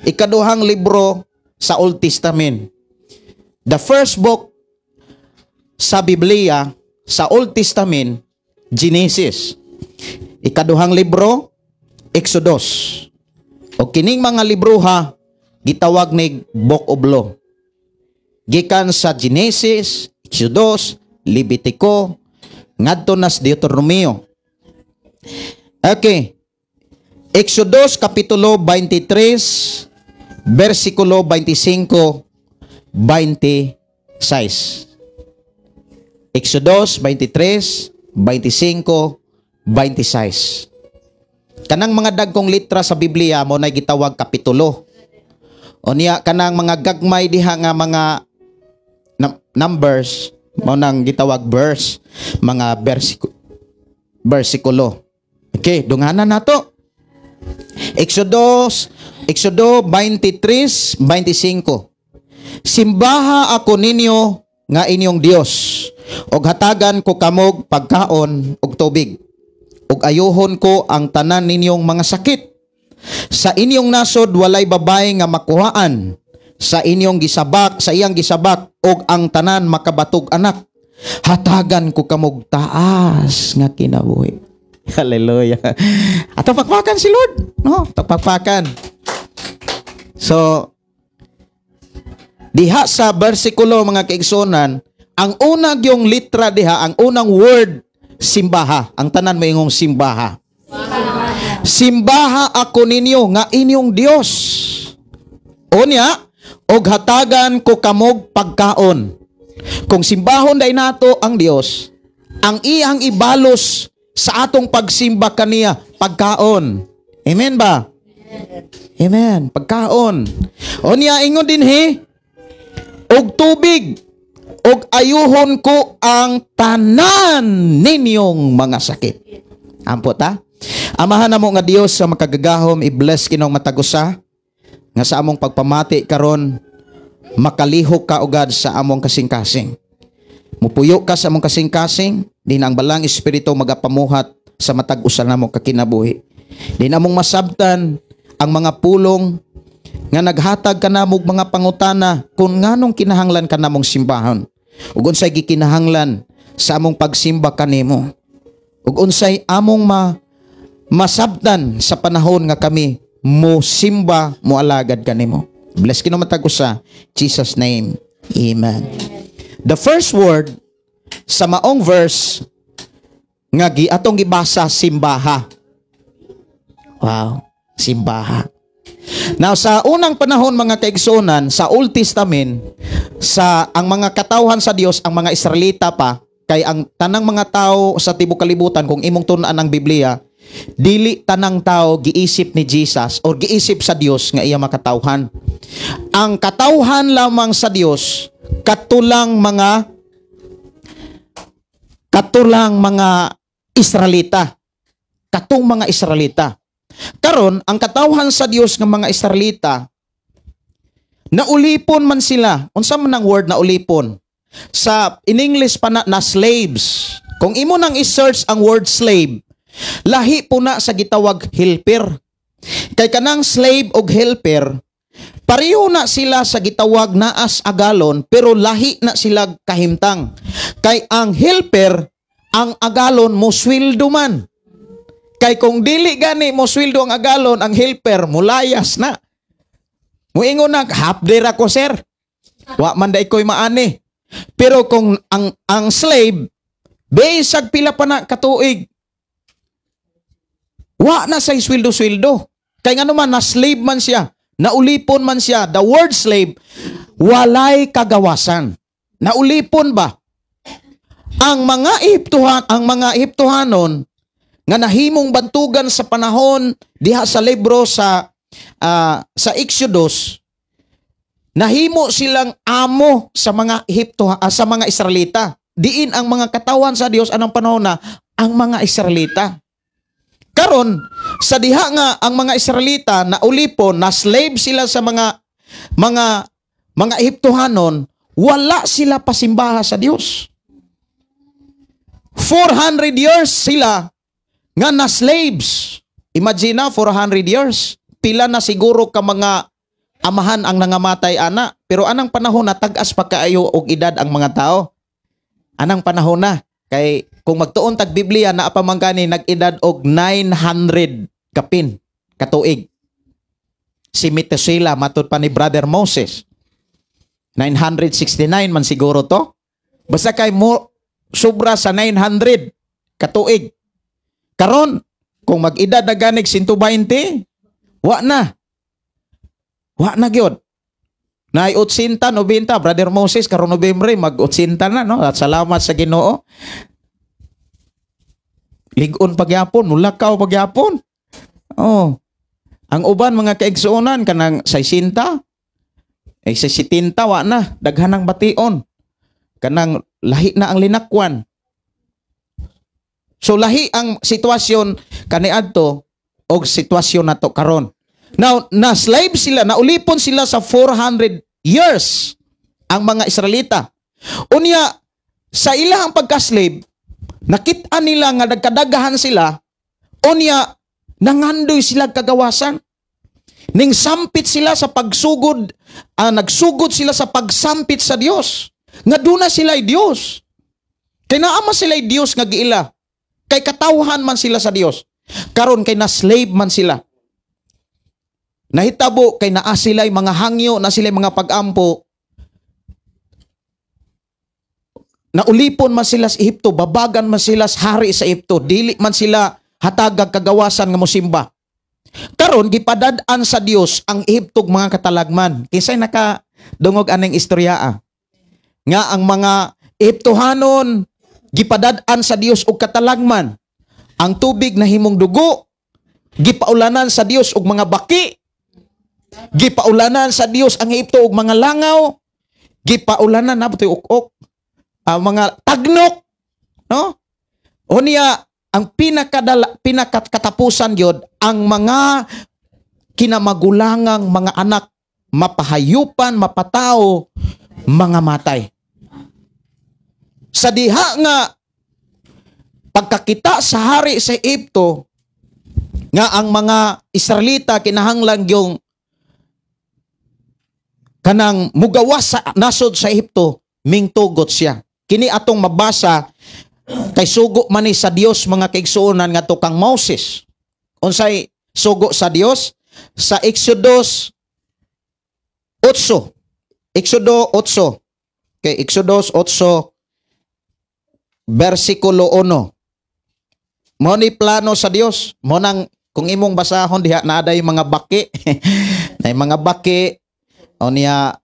Ikaduhang libro sa Old Testament. The first book sa Biblia sa Old Testament, Genesis. Ikaduhang libro, Exodus. O kining mga libro ha, gitawag ni Book of Law. Gikan sa Genesis, Exodus, Levitico, ngadto nas Deuteronomio. Okay. Exodus kapitulo 23, versikulo 25, 26. Exodus 23, 25, 26. Kanang mga dagkong litra sa Biblia mo na gitawag kapitulo. O niya kanang mga gagmay diha nga mga numbers mo nang gitawag verse, mga versikulo. Okay, dunganan nato. Exodus 23:25. Simbaha ako ninyo nga inyong Dios, ug hatagan ko kamog pagkaon ug tubig, ug ayuhon ko ang tanan ninyong mga sakit. Sa inyong nasod walay babae nga makuhaan, sa inyong gisabak, sa iyang gisabak, ug ang tanan makabatog anak. Hatagan ko kamog taas nga kinabuhi. Hallelujah. Ato pakpakan si Lord. No, pakpakan. So, diha sa bersikulo mga kaigsonan, ang unang yung litra diha, ang unang word, simbaha. Ang tanan mo ingong simbaha. Simbaha ako ninyo nga inyong Dios. Unya, og hatagan ko kamog pagkaon. Kung simbahon day nato ang Dios, ang iyang ibalos sa atong pagsimba kaniya, pagkaon. Amen ba? Amen. Pagkaon. Unya ingon dinhi, og tubig, og ayuhon ko ang tanan ninyong mga sakit. Ampo ta? Amahan namo nga Dios sa makagagahom, i-bless kinong matagusa nga sa among pagpamati karon makalihok ka ugad sa among kasing-kasing. Mupuyo ka sa among kasing-kasing, din ang balang espiritu magapamuhat sa matag usa namo kakinabuhi. Din among masabtan ang mga pulong nga naghatag kanamog mga pangutana kung nganong kinahanglan kanamong simbahon. Ug unsay gikinahanglan sa among pagsimba kanimo. Ug unsay among masabtan sa panahon nga kami mo simba, mo alagad kanimo. Bless kinong matagusa, Jesus name. Amen. The first word sa maong verse nga atong gibasa, simbaha. Wow, simbaha. Now sa unang panahon mga kaigsuonan sa Old Testament, sa ang mga katawhan sa Dios, ang mga Israelita pa, kay ang tanang mga tao sa tibuok kalibutan kung imong tun-an ang Biblia, dili tanang tao giisip ni Jesus or giisip sa Dios nga iya makatawhan. Ang katawhan lamang sa Dios katulang mga katulang mga Israelita. Katong mga Israelita. Karon ang katawhan sa Dios ng mga Israelita, naulipon man sila. Unsa man ang word na ulipon? Sa in English pa na slaves. Kung imo nang i-search ang word slave, lahi po na sa gitawag helper. Kay kanang slave og helper, pareho na sila sa gitawag naas agalon, pero lahi na sila kahimtang. Kay ang helper, ang agalon mo sweldo man. Kay kung dili gani mo sweldo ang agalon, ang helper mulayas na. Muingon na, half day ra ko sir. Wa man day ko'y maani. Pero kung ang slave, besag pila pa na katuig, wa na say sweldo-sweldo. Kay nga naman, na slave man siya, naulipon man siya. The word slave, walay kagawasan. Naulipon ba? Ang mga Ehiptohanon, nga nahimong bantugan sa panahon diha sa libro sa Exodus, nahimo silang amo sa mga sa mga Israelita. Diin ang mga katawan sa Dios anong panahon na ang mga Israelita. Karon sa diha nga ang mga Israelita na ulipon, na slave sila sa mga Ehiptohanon, wala sila pasimbaha sa Dios. 400 years sila nga na slaves. Imagine na 400 years. Pila na siguro ka mga amahan ang nangamatay ana. Pero anang panahon na tag-as pa kaayo og edad ang mga tao? Anang panahon na? Kay kung magtuon tag Biblia na apamangkani nag-edad og 900 kapin katuig. Si Methuselah matud pa ni Brother Moses. 969 man siguro to. Basta kay mo sobra sa 900 katuig. Karon, kung mag-edad na ganig 120, wa na. Wa na gyud. Na 80, 90, Brother Moses, karon November, mag-80 na, no? At salamat sa Ginoo. Ligon pagyapon, mulakaw pagyapon. Oh. Ang uban mga kaigsuonan kanang 60, 70 wa na, daghanang bation. Kanang lahi na ang linakwan. So lahi ang sitwasyon kaniadto og sitwasyon nato karon. Now, na slave sila, naulipon sila sa 400 years ang mga Israelita. Unya sa ilang pagka-slave, nakita nila nga nagkadagahan sila, unya nangandoy sila kagawasan. Ning sampit sila sa pagsugod, nagsugod sila sa pagsampit sa Dios. Nga duna sila ay Dios. Kay naama sila ay Dios nga giila. Kay katawhan man sila sa Dios. Karon kay na slave man sila. Nahitabo kay naa sila ay mga hangyo, na sila mga pag-ampo. Naulipon man sila sa Ehipto, babagan man sila sa hari sa Ehipto, dili man sila hatagag kagawasan nga mosimba. Karon gipadad-an sa Dios ang Ehipto mga katalagman. Kinsay nakadungog aning istorya nga ang mga Ehiptohanon gipadad-an sa Dios og katalagman. Ang tubig na himong dugo, gipaulanan sa Dios og mga baki, gipaulanan sa Dios ang Ehipto og mga langaw, gipaulanan na butoy ukok, mga tagnok, no? Unya ang pinakatapusan yun, ang mga kinamagulangang mga anak, mapahayupan, mapatao, mga matay. Sa diha nga pagkakita sa hari sa Ehipto nga ang mga Israelita kinahanglan yung kanang mugawas sa nasod sa Ehipto, mingtugot siya. Kini atong mabasa kay sugo man ni sa Dios mga kaigsuonan nga tukang Moses. Unsay sugo sa Dios? Sa Exodus 8. Exodus 8. Okay, Exodus 8 versikulo 1. Mo ni plano sa Dios. Mo nang kung imong basahon diha naaday mga baki. Nay mga baki o niya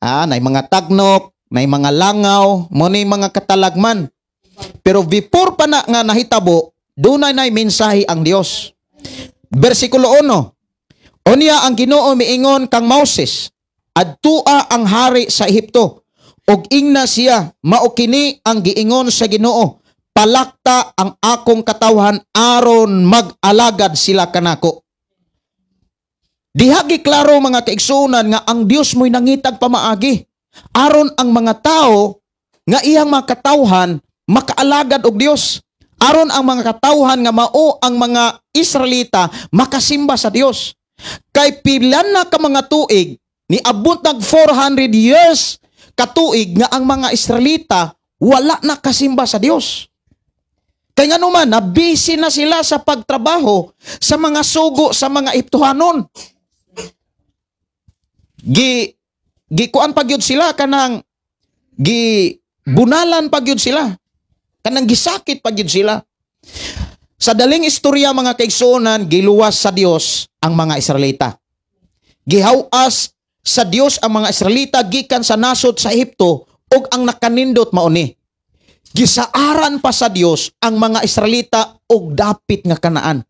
nay mga tagnok, nay mga langaw, mo ni mga katalagman. Pero before pa na nga nahitabo, dunay nay mensahe ang Dios. Versikulo 1. Unya ang Ginoo miingon kang Moses, adtua ang hari sa Ehipto, og ingna siya, mao kini ang giingon sa Ginoo, palakta ang akong katawhan aron mag-alagad sila kanako. Diha giklaro mga kaigsuonan nga ang Dios mo'y nangitag pamaagi aron ang mga tao nga iyang mga katawhan makaalagad og Dios. Aron ang mga katawhan nga mao ang mga Israelita makasimba sa Dios. Kay pila na ka mga tuig ni abot nag 400 years katuig nga ang mga Israelita wala na kasimba sa Dios. Kay nga naman, busy na sila sa pagtrabaho sa mga sugo sa mga Ehiptohanon. Gikuan pagyud sila kanang bunalan pagyud sila. Kanang gisakit pagyud sila. Sa daling istorya mga kaigsuonan, giluwas sa Dios ang mga Israelita. Gihawas sa Dios ang mga Israelita gikan sa nasod sa Ehipto ug ang nakanindot mao ni. Gisaaran pa sa Dios ang mga Israelita og dapit nga Kanaan.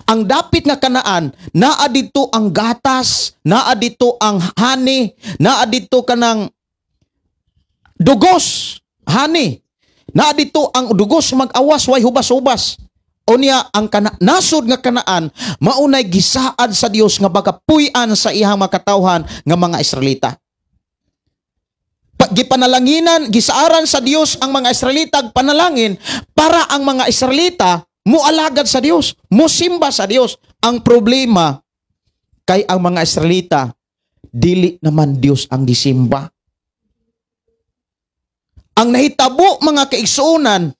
Ang dapit nga Kanaan, naa dito ang gatas, naa dito ang honey, naa dito kanang dugos, honey. Naa dito ang dugos mag-awas way hubas-hubas. Unya ang nasod nga Kanaan maunay gisaad sa Dios nga bagapuy-an sa iyang makatawhan nga mga Israelita. Gipanalanginan, gisaaran sa Dios ang mga Israelita panalangin para ang mga Israelita mualagad sa Dios, musimba sa Dios. Ang problema kay ang mga Israelita dili naman Dios ang gisimba. Ang nahitabo mga kaigsuonan,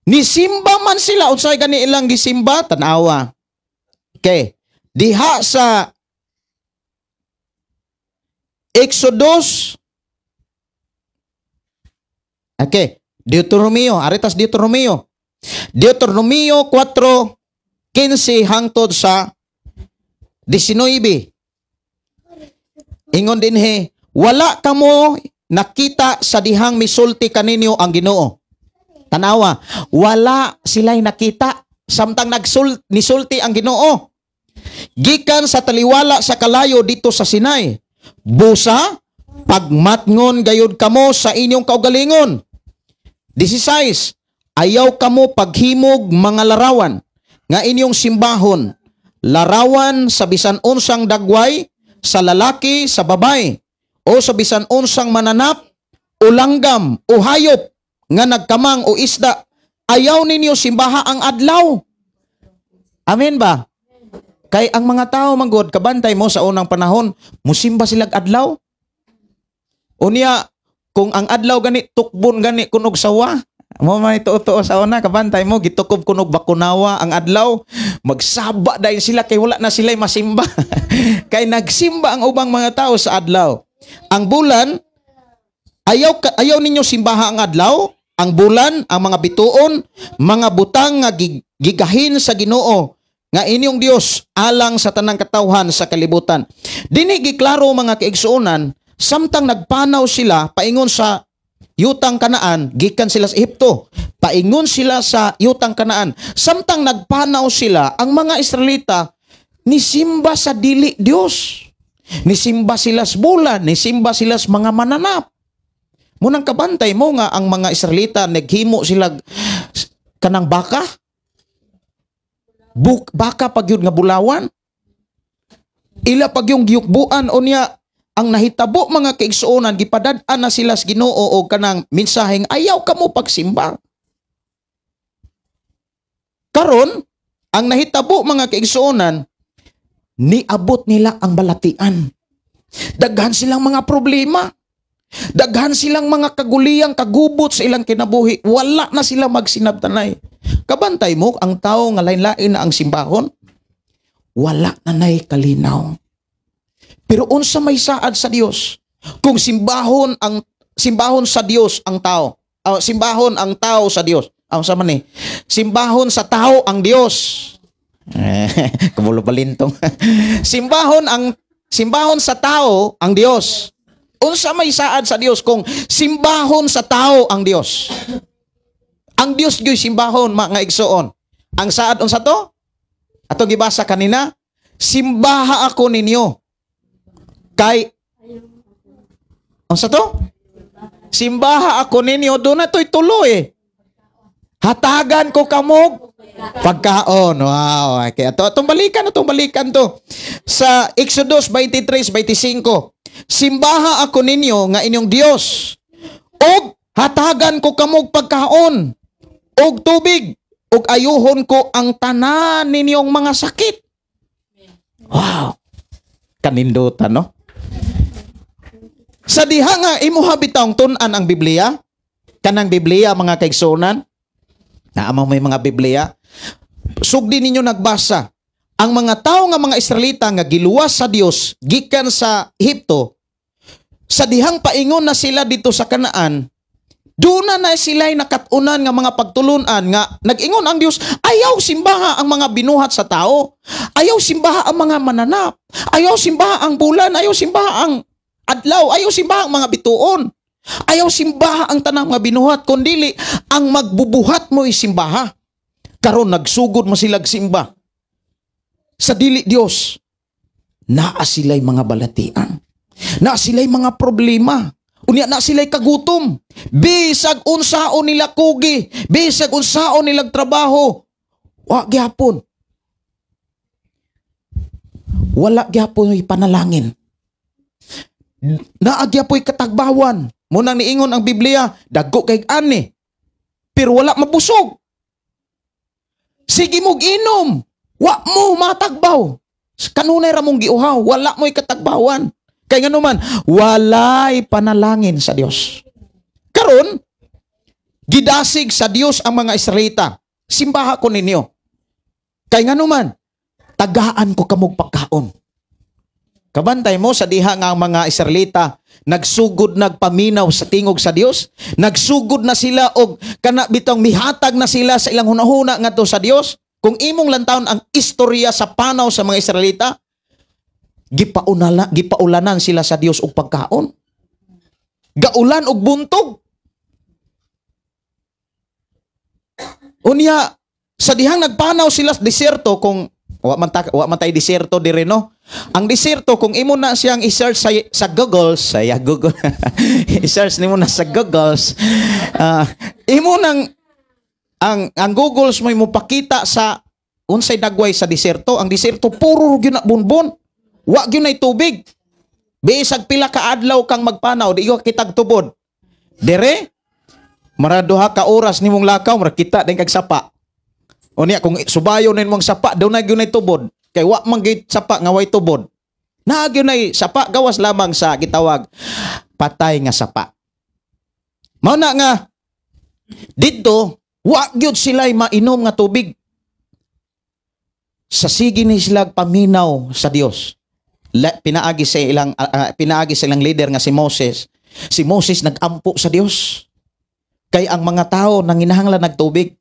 nisimba man sila unsay gani ilang gisimba tanawa. Okay. Diha sa Exodus. Okay, Deuteronomio, aritas Deuteronomio. Deuteronomio 4:15 hangtod sa 19. Ingon dinhi, wala kamo nakita sa dihang misulti kaninyo ang Ginoo. Tanawa, wala sila'y nakita samtang nisulti ang Ginoo. Gikan sa taliwala sa kalayo dito sa Sinai. Busa, pagmatngon gayud kamo sa inyong kaugalingon. 16. Ayaw kamo paghimog mga larawan nga inyong simbahon. Larawan sa bisan unsang dagway, sa lalaki, sa babay, o sa bisan unsang mananap, o langgam, o hayop, nga nagkamang o isda. Ayaw ninyo simbaha ang adlaw. Amen ba? Kay ang mga tao manggod, kabantay mo sa unang panahon, musimba silag adlaw. Unya, kung ang adlaw gani, tukbon gani kunog sawa, mo man ito sa una, kabantay mo, gitukob kunog bakunawa ang adlaw, magsaba dahil sila kay wala na sila'y masimba. Kay nagsimba ang ubang mga tao sa adlaw. Ang bulan, ayaw ninyo simbaha ang adlaw, ang bulan, ang mga bituon, mga butang nga gigahin sa Ginoo, nga inyong Dios alang sa tanang katawhan sa kalibutan. Dini giklaro mga kaigsuonan, samtang nagpanaw sila paingon sa yutang Kanaan, gikan sila sa Ehipto, paingon sila sa yutang Kanaan. Samtang nagpanaw sila, ang mga Israelita nisimba sa dili Dios. Nisimba sila sa bulan, nisimba sila sa mga mananap. Munang kabantay mo nga ang mga Israelita naghimo sila kanang baka. Baka pag yun nga bulawan. Ila pag yung giyukbuan o niya ang nahitabo mga kaigsuonan, gipadad-an na sila sa Ginoo o kanang mensaheng ayaw kamo pagsimba. Karon, ang nahitabo mga kaigsuonan, niabot nila ang balatian. Daghan silang mga problema. Daghan silang mga kaguliyang kagubot sa ilang kinabuhi. Wala na sila magsinabtanay. Kabantay mo, ang tao nga lain-lain na ang simbahon, wala na na'y kalinaw. Pero unsa may saad sa Dios? Kung simbahon sa Dios ang tao, simbahon ang tao sa Dios. Sa man ni? Simbahon sa tao ang Dios. Kumulo palintong. simbahon sa tao ang Dios. Unsa may saad sa Dios kung simbahon sa tao ang Dios? Ang Dios gyoy simbahon mga igsoon. Ang saad unsa to? Atong gibasa kanina, simbaha ako ninyo. Kay unsa to? Simbaha ako ninyo, do na to'y tuloy. hatagan ko kamog pagkaon. Wow. Okay. Itong balikan to. Sa Exodus 23:25. Simbaha ako ninyo nga inyong Dios. Og hatagan ko kamog pagkaon. Og tubig. Og ayuhon ko ang tanan ninyong mga sakit. Wow. Kanindutan, no? Sa diha nga imuha bitong tun-an ang Biblia. Kanang Biblia, mga kaigsunan. Naamang may mga Biblia. Sugdi ninyo nagbasa. Ang mga tao nga mga Israelita nga giluwas sa Dios gikan sa Ehipto, sa dihang paingon na sila dito sa Kanaan, doon na sila'y nakatunan nga mga pagtulunan nga nag-ingon ang Dios, ayaw simbaha ang mga binuhat sa tao, ayaw simbaha ang mga mananap, ayaw simbaha ang bulan, ayaw simbaha ang adlaw, ayaw simbaha ang mga bituon, ayaw simbaha ang tanang mga binuhat, kundili ang magbubuhat mo simbaha. Karon nagsugod mo silag simba. Sa dili Dios, naa sila'y mga balatian. Naa sila'y mga problema. Unya na sila'y kagutom. Bisag unsaon nila kugi, bisag unsaon nilang trabaho. Wa gyapon. Wala gyapon panalangin. Naa gyapon katagbawan. Munang niingon ang Biblia, dagko kay ani. Pero wala mabusog. Sige mo ginom. Wa mo matagbaw. Kanunay ra mong giuhaw, wala mo'y katagbawan. Kay ngano man, walay panalangin sa Dios. Karon, gidasig sa Dios ang mga Israelita. Simbaha ko ninyo. Kay ngano man, tagaan ko kamog pagkaon. Kabantay mo sa diha nga ang mga Israelita nagsugod nagpaminaw sa tingog sa Dios, nagsugod na sila og kana bitong mihatag na sila sa ilang hunahuna ngadto sa Dios. Kung imong lantawon ang istorya sa panaw sa mga Israelita, gipaulanan sila sa Dios og pagkaon. Gaulan og buntog. Unya sa dihang nagpanaw sila sa deserto, kung wa man tay deserto dire, no? Ang deserto kung imo na siyang i-search sa Google, Google. I-search nimo na sa Google. Imo nang ang Google mo pakita sa unsay dagway sa deserto. Ang deserto puro gyud na bunbon. Wa gyud nay tubig. Bisag pila ka adlaw kang magpanaw, di ka kitag tubod. Dire maraduha ka oras nimong lakaw, mara kita din kag sapa. Unya kung subayo nin mong sapa, daw na gyud nay tubod. Kay wa man gyud sapa nga way tubod. Na gyud nay sapa gawas lamang sa gitawag patay nga sapa. Mao na nga didto wa gyud sila'y mainom nga tubig. Sa sige ni sila paminaw sa Dios. Pinaagi sa ilang leader nga si Moses. Si Moses nagampo sa Dios. Kay ang mga tao nanginahanglan nagtubig.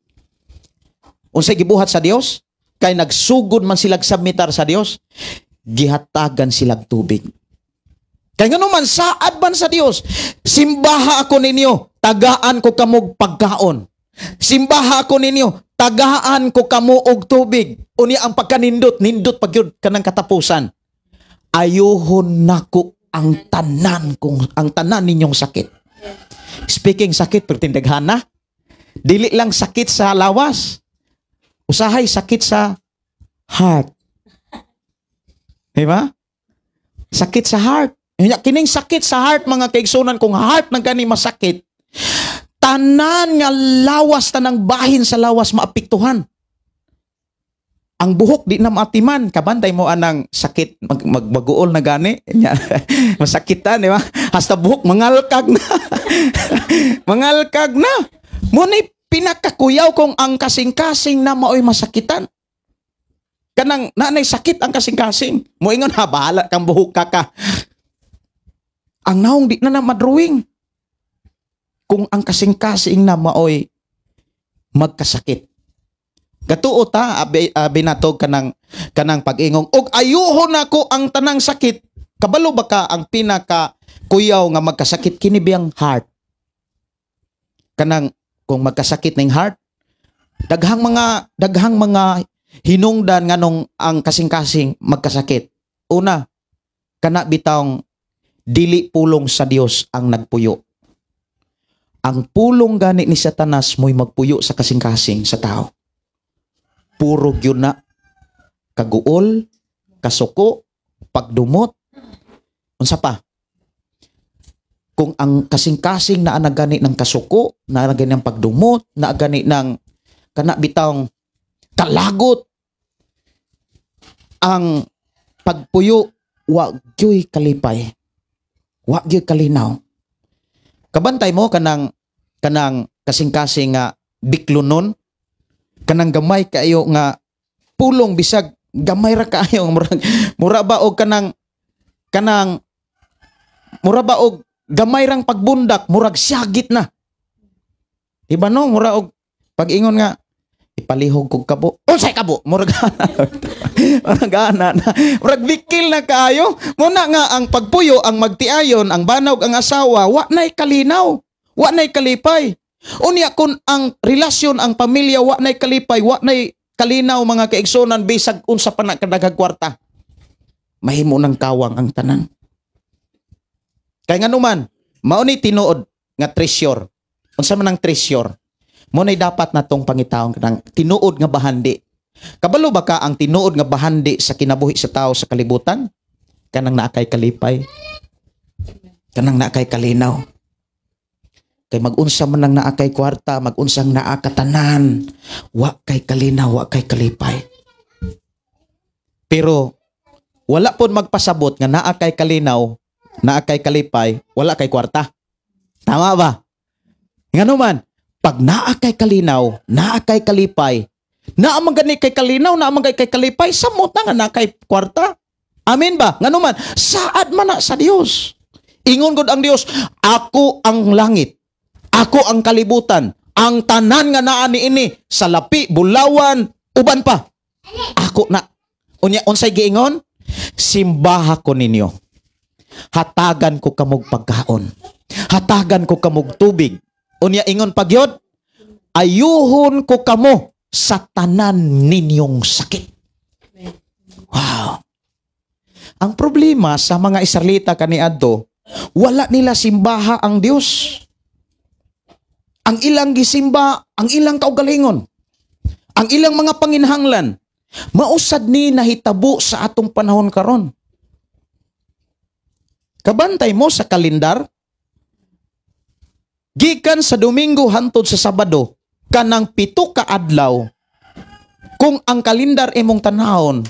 Unsay gibuhat sa Dios? Kay nagsugod man sila submitar sa Dios, gihatagan silang tubig. Kay ngano man saad man sa Dios, simbaha ako ninyo, tagaan ko kamog pagkaon. Simbaha ako ninyo, tagaan ko kamo og tubig. Unya ang pagkanindot, nindot pagyud kanang katapusan. Ayuhon nako ang tanan ninyong sakit. Speaking sakit pertindaghan na. Dili lang sakit sa lawas. Usahay sakit sa heart. Diba? Sakit sa heart. Kining sakit sa heart, mga kaigsunan, kung heart ng kani masakit, tanan nga lawas, tanang bahin sa lawas maapektuhan. Ang buhok di na maatiman, kabantay mo anang sakit, magbaguol na gani, masakitan, di ba? Hasta buhok, mangalkag na. Mangalkag na. Muna'y pinakakuyaw kung ang kasing-kasing na mao'y masakitan. Kanang nanay sakit ang kasing-kasing. Moingon ha, bahala kang buhok ka. Ang naong di na madrawing. Kung ang kasing-kasing na mao'y magkasakit. Gatuo ta, binatog kanang pag-ingong. Og ayuhon nako ang tanang sakit. Kabalo ba ka ang pinakakuyaw nga magkasakit? Kinibiyang heart. Kanang kung magkasakit ng heart, daghang mga hinungdan nganong ang kasing-kasing magkasakit. Una, kana bitawng dili pulong sa Dios ang nagpuyo. Ang pulong gani ni Satanas mo'y magpuyo sa kasing-kasing sa tao. Puro yun na kaguol, kasuko, pagdumot, unsa pa? Kung ang kasing-kasing na anagani ng kasuko, na anagani ng pagdumot, na agani ng kanabitang kalagot, ang pagpuyo, wag gyoy kalipay, wag gyoy kalinaw. Kabantay mo kanang kasing-kasing nga biklonon, kanang gamay kayo nga pulong bisag gamay ra kaayo mura ba og kanang mura ba og gamay rang pagbundak murag syagit na. Diba no? Mura og pag-ingon nga ipalihog kog kabo. Unsay kabo? Murag ana na. Murag bikil na kaayo. Muna nga ang pagpuyo, ang magtiayon, ang banog, ang asawa, wa nay kalinaw. Wa nay kalipay. Unya kun ang relasyon, ang pamilya wa nay kalipay, wa nay kalinaw mga kaigsonan bisag unsa pa na kadaghag kwarta. Mahimo ng kawang ang tanan. Kay nganuman, mao ni tinuod nga treasure. Unsa man ang treasure? Mo nay dapat natong pangitawon kanang tinuod nga bahandi. Kabalo ba ka ang tinuod nga bahandi sa kinabuhi sa tao sa kalibutan? Kanang naa kay kalipay. Kanang naa kay kalinaw. Kay mag-unsa man nang naa kay kwarta, mag-unsang naa katanan, wa kay kalinaw, wa kay kalipay. Pero wala pod magpasabot nga naa kay kalinaw, naa kay kalipay, wala kay kwarta. Tama ba? Ngano man, pag naa kay kalinaw, naa kay kalipay, naa man gani kay kalinaw, naa man kay kalipay, samot na nga naa kay kwarta. Amen ba? Ngano man, saad man na sa Dios. Ingon gud ang Dios, ako ang langit, ako ang kalibutan, ang tanan nga naa niini, salapi, bulawan, uban pa. Ako na. Unya unsay giingon? Simbaha ko ninyo. Hatagan ko kamog pagkaon. Hatagan ko kamog tubig. Unya ingon pagyod, ayuhon ko kamo sa tanan ninyong sakit. Wow. Ang problema sa mga Israelita kaniadto, wala nila simbaha ang Dios. Ang ilang gisimba, ang ilang kaugalingon, ang ilang mga panginhanglan, mausad ni nahitabo sa atong panahon karon. Kabantay mo sa kalendar, gikan sa Domingo hantod sa Sabado, kanang 7 ka adlaw, kung ang kalendar imong tanahon,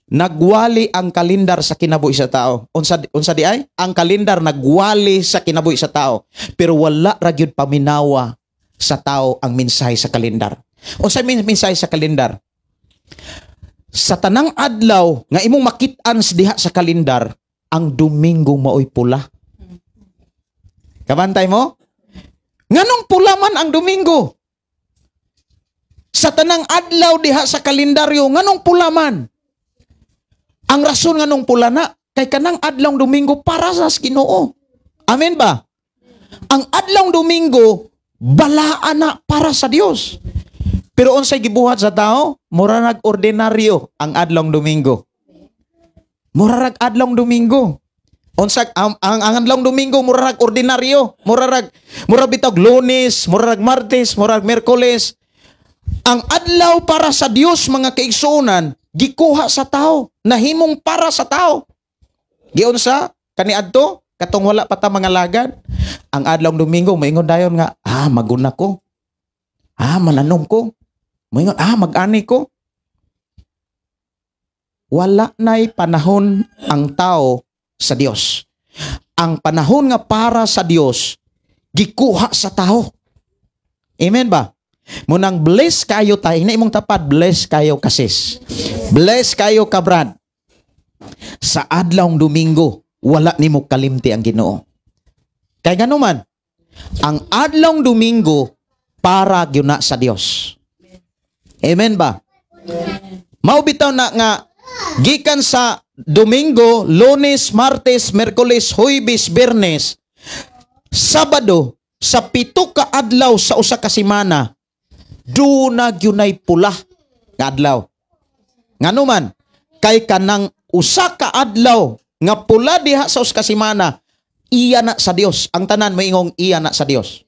nagwali ang kalendar sa kinabuhi sa tao. Unsa di ay? Ang kalendar nagwali sa kinabuhi sa tao. Pero wala ra gyud paminawa sa tao ang mensahe sa kalendar. Unsa mensahe sa kalendar? Sa tanang adlaw nga imong makit-an diha sa kalendar, ang Domingo maoy pula. Kabantay mo? Nganong pula man ang Domingo? Sa tanang adlaw diha sa kalendaryo, nganong pula man? Ang rason nga nung pula na, kay kanang adlong Domingo para sa Ginoo. Amen ba? Ang adlong Domingo, balaan na para sa Dios. Pero unsay gibuhat sa tao, mura nag-ordinaryo ang adlong Domingo. Mura nag adlong Domingo. Unsa ang adlong Domingo mura nag-ordinaryo, mura bitog Lunes, mura nag Martes, mura nag Miyerkules. Ang adlaw para sa Dios mga kaigsuonan, gikuha sa tao, nahimong para sa tao. Giunsa kaniadto katong wala pa ta mga lagad. Ang adlong Domingo moingon dayon nga, maguna ko. Mananom ko. Moingon, mag-ani ko. Wala nay panahon ang tao sa Dios. Ang panahon nga para sa Dios gikuha sa tao. Amen ba? Munang bless kayo tayo, hina imong tapad, bless kayo kasis. Bless kayo kabrad. Sa adlawng Domingo, wala nimo kalimti ang Ginoo. Kay gano man, ang adlawng Domingo para gyud na sa Dios. Amen ba? Mao bitaw na nga gikan sa Domingo, Lunes, Martes, Miyerkules, Huwebes, Biyernes, Sabado, sa 7 ka adlaw sa usa ka semana, duna gyunay pula nga adlaw. Ngano man, kay kanang usa ka adlaw nga pula diha sa usa ka semana, iya na sa Dios. Ang tanan moingong iya na sa Dios.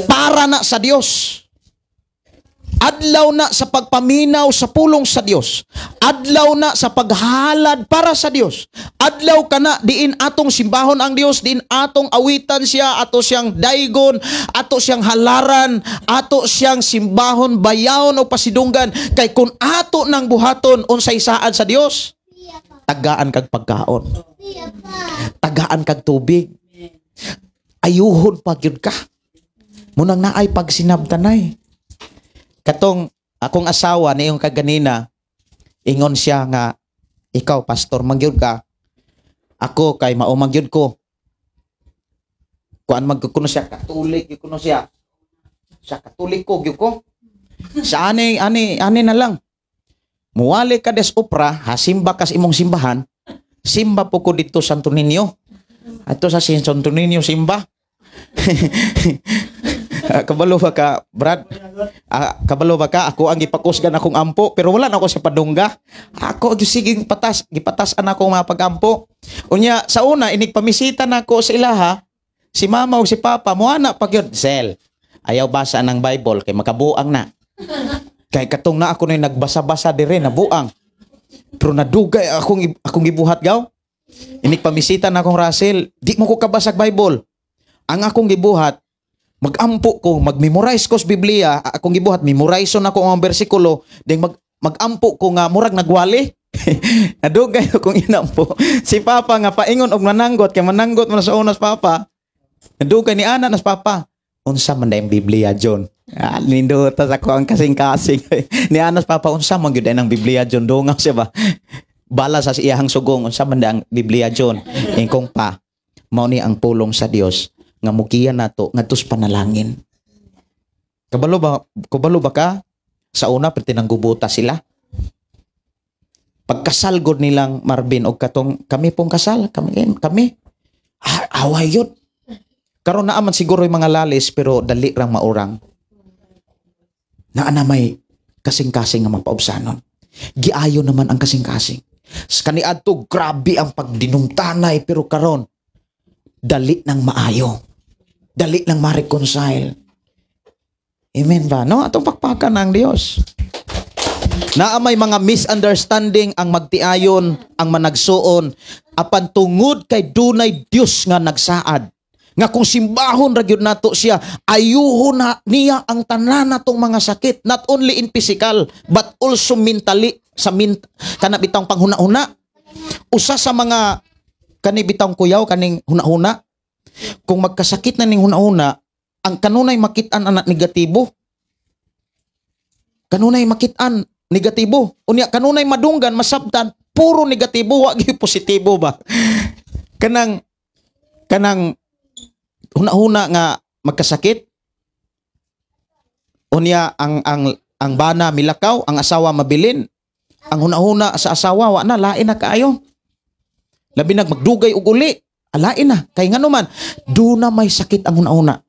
Para na sa Dios. Adlaw na sa pagpaminaw sa pulong sa Dios. Adlaw na sa paghalad para sa Dios. Adlaw ka na diin atong simbahon ang Dios, diin atong awitan siya, ato siyang daygon, ato siyang halaran, ato siyang simbahon, bayawon o pasidunggan. Kay kun ato nang buhaton unsay saad sa Dios, tagaan kag pagkaon. Tagaan kag tubig. Ayuhon pa gyud ka. Munang naay pagsinabtanay. Katong akong asawa niyong kaganina, ingon siya nga, ikaw pastor magyud ka, ako kay mao magyud ko. Kuan magkuno siya katolik, kuno siya. Siya katolik ko gyud ko. Sa ani na lang. Muwali ka des opera, hasimba kas imong simbahan, simba po ko dito Santo Niño. Ato sa Santo Niño simba. Kabalo ba ka, Brad? Kabalo ba ka? Ako ang gipakusgan akong ampo, pero wala na ako sa padungga. Ako siging gipatasan ako mga pag-ampo. Unya, sa una, inigpamisita na ako sa ilaha, si mama o si papa, muana pag yun, Sel, ayaw basa ng Bible, kay makabuang na. Kay katong na ako na nagbasa-basa dire, nabuang. Pero nadugay akong gibuhat gaw. Inigpamisita na akong Russell, di mo ko kabasag Bible. Ang akong gibuhat, magampo ko, mag-memorize ko sa Biblia, akong gibuhat, memorize na ko ang bersikulo, then magampo ko nga, murag nagwali. Nadugay akong inampo. Si Papa nga paingon og mananggot, kay mananggot man sa unas Papa. Nadugay ni Ana nas Papa. Unsa man dayong Biblia John? Nindot sa ko ang kasing-kasing. Ni Anas Papa, unsa man gyud ang Biblia John? Dongaw siya ba? Bala sa iyahang sugong, unsa man dayong Biblia John? Ingkong pa, mao ni ang pulong sa Dios nga mugiya nato ngadtos panalangin. Kabalo ba ka? Sa una tinanggubuta sila. Pagkasal gud nilang Marvin og katong kami pong kasal, kami. Away yun. Karon naaman siguro yung mga lalis pero dali rang maurang. Na may kasing-kasing nga mapaubsanon. Giayo naman ang kasing-kasing. Kaniadto grabe ang pagdinumtanay pero karon dali nang maayo. Dali lang ma-reconcile. Amen ba? No? Atong pakpakan ng Diyos. Naamay mga misunderstanding ang magtiayon, ang managsuon, apan tungod kay dunay Diyos nga nagsaad. Nga kung simbahon ra gyud nato siya, ayuhon na niya ang tanan natong mga sakit, not only in physical, but also mentally, kanabitang panghuna-huna. Usa sa mga kanibitang kuyaw, kaning huna-huna, kung magkasakit na ning huna-huna, ang kanunay makitaan anak negatibo. Kanunay makitaan negatibo. Unya kanunay madunggan masabtan puro negatibo, wa gyud positibo ba. Kanang huna-huna nga magkasakit. Unya ang bana milakaw, ang asawa mabilin. Ang huna-huna sa asawa wa na lain na kaayo. Labi magdugay og uli. Alain na. Kay nga naman, doon na may sakit ang una-una.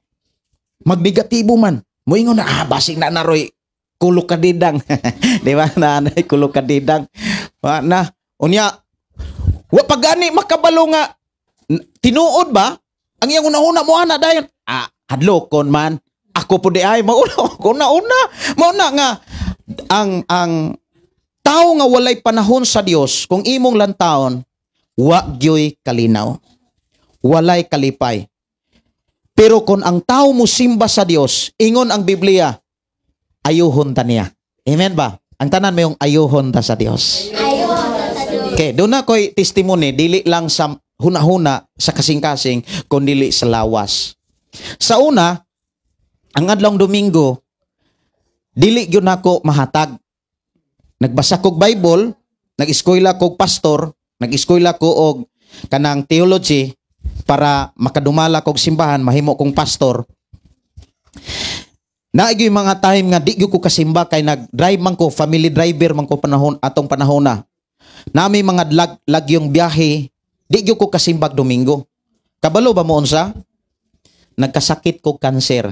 Magnegatibo man. Moingon na, basig na naroy, kulok ka didang. Di ba? Nanay, kulok ka didang. Na, unya, pagani makabalo nga, tinuod ba? Ang iyang una-una mo ana dayon. Hadlokon man. Ako po di ay, mauna nga, ang tao nga walay panahon sa Dios, kung imong lantawon, wa gyoy kalinaw. Walay kalipay. Pero kung ang tao mo simba sa Dios, ingon ang Biblia, ayuhon ta niya. Amen ba? Ang tanan mo yung ayuhon ta sa Dios. Okay, doon na ko'y testimony, dili lang sa huna-huna sa kasing-kasing, kundi sa lawas. Sa una, ang adlong Domingo, dili gyud nako mahatag. Nagbasa kog Bible, nag-eskwela kog pastor, nag-eskwela ko og kanang theology para makadumala kog simbahan, mahimo kong pastor. Naigi mga time nga di gyud ko kasimba kay nag-drive man ko, family driver man ko atong panahon na. Nami mga lagyong biyahe, di gyud ko kasimbag Domingo. Kabalo ba mo unsa? Nagkasakit ko cancer.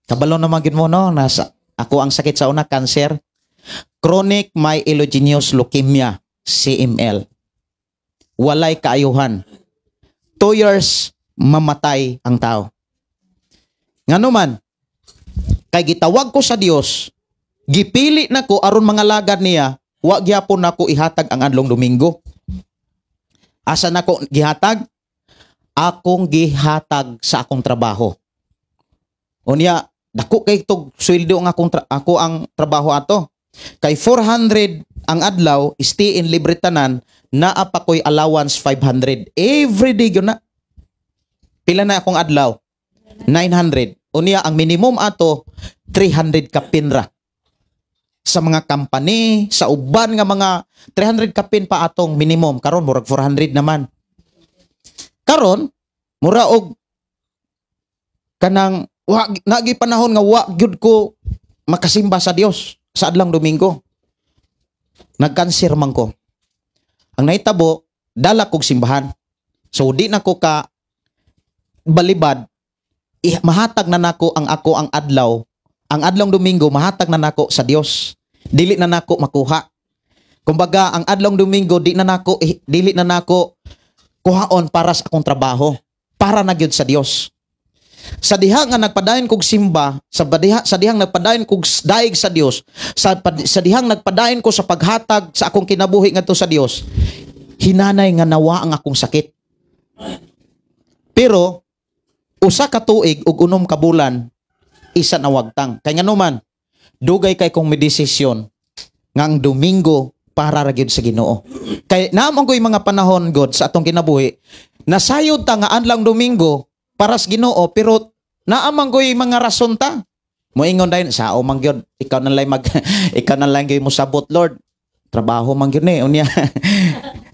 Kabalo naman gid mo no, nasa ako ang sakit sa una cancer. Chronic myelogenous leukemia, CML. Walay kaayuhan. 2 years mamatay ang tao. Ngano man, kay gitawag ko sa Dios, gipili nako aron mga lagad niya, wa gyapon nako ihatag ang adlong Domingo. Asa nako gihatag? Akong gihatag sa akong trabaho. Unya, dako kay tog sweldo ang ako ang trabaho ato. Kay 400 ang adlaw, stay in libre tanan, naa pa koy allowance 500. Every day yun na. Pila na akong adlaw? 900. Unya, ang minimum ato, 300 ka pinra. Sa mga company, sa uban nga mga 300 ka pin pa atong minimum. Karon murag 400 naman. Karon, mura og kanang nagi panahon nga wa gyud ko makasimba sa Dios sa adlang Domingo. Nagkanser man ko. Ang nahitabo, dala kog simbahan. So di na ko ka balibad, mahatag na nako ang adlaw. Ang adlong Domingo mahatag na nako sa Dios. Dili na nako makuha. Kumbaga ang adlong Domingo dili na nako kuhaon para sa akong trabaho. Para na gyud sa Dios. Sa diha nga nagpadayon kog simba, sa dihang nagpadayon kog daig sa Dios, sa dihang nagpadayon ko sa paghatag sa akong kinabuhi ngadto sa Dios, hinanay nga nawa ang akong sakit. Pero usa ka tuig ug 6 ka bulan, isa na wagtang. Kay ngano man, dugay kay kong medisisyon nga ang Domingo para ra gyud sa Ginoo. Kay naamang ko'y mga panahon God sa atong kinabuhi, nasayod ta nga adlang Domingo para sa Ginoo, pero naamang ko'y mga rason ta. Moingon dayon sao man gyud, ikaw na lang gyud mo sabot Lord. Trabaho man gyud ni unya.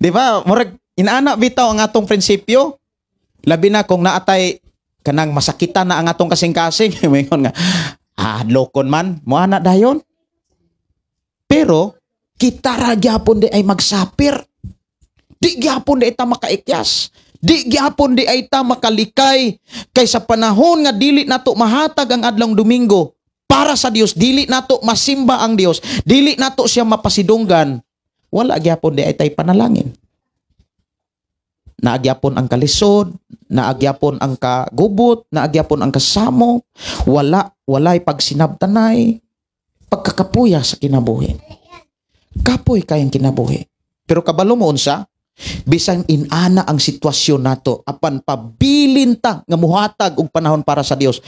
Di ba? Murag inaana bitaw ang atong prinsipyo. Labi na kung naatay kanang masakitan na ang atong kasing-kasing. Moingon nga, lokon man, mo ana dayon. Pero kita ra gyapon di ay magsapir. Di gyapon di ta makaikyas. Di gyapon di ay ta makalikay. Kay sa panahon nga dili nato mahatag ang adlong Domingo para sa Dios, dili nato masimba ang Dios, dili nato siya mapasidunggan, wala gyapon di ay tay panalangin. Naagyapon ang kalisod, naagyapon ang kagubot, naagyapon ang kasamo, walay pagsinabtanay, pagkakapuya sa kinabuhi. Kapoy kayang kinabuhi. Pero kabalo mo unsa, bisan inana ang sitwasyon nato, apan pabilin ta nga muhatag og panahon para sa Dios,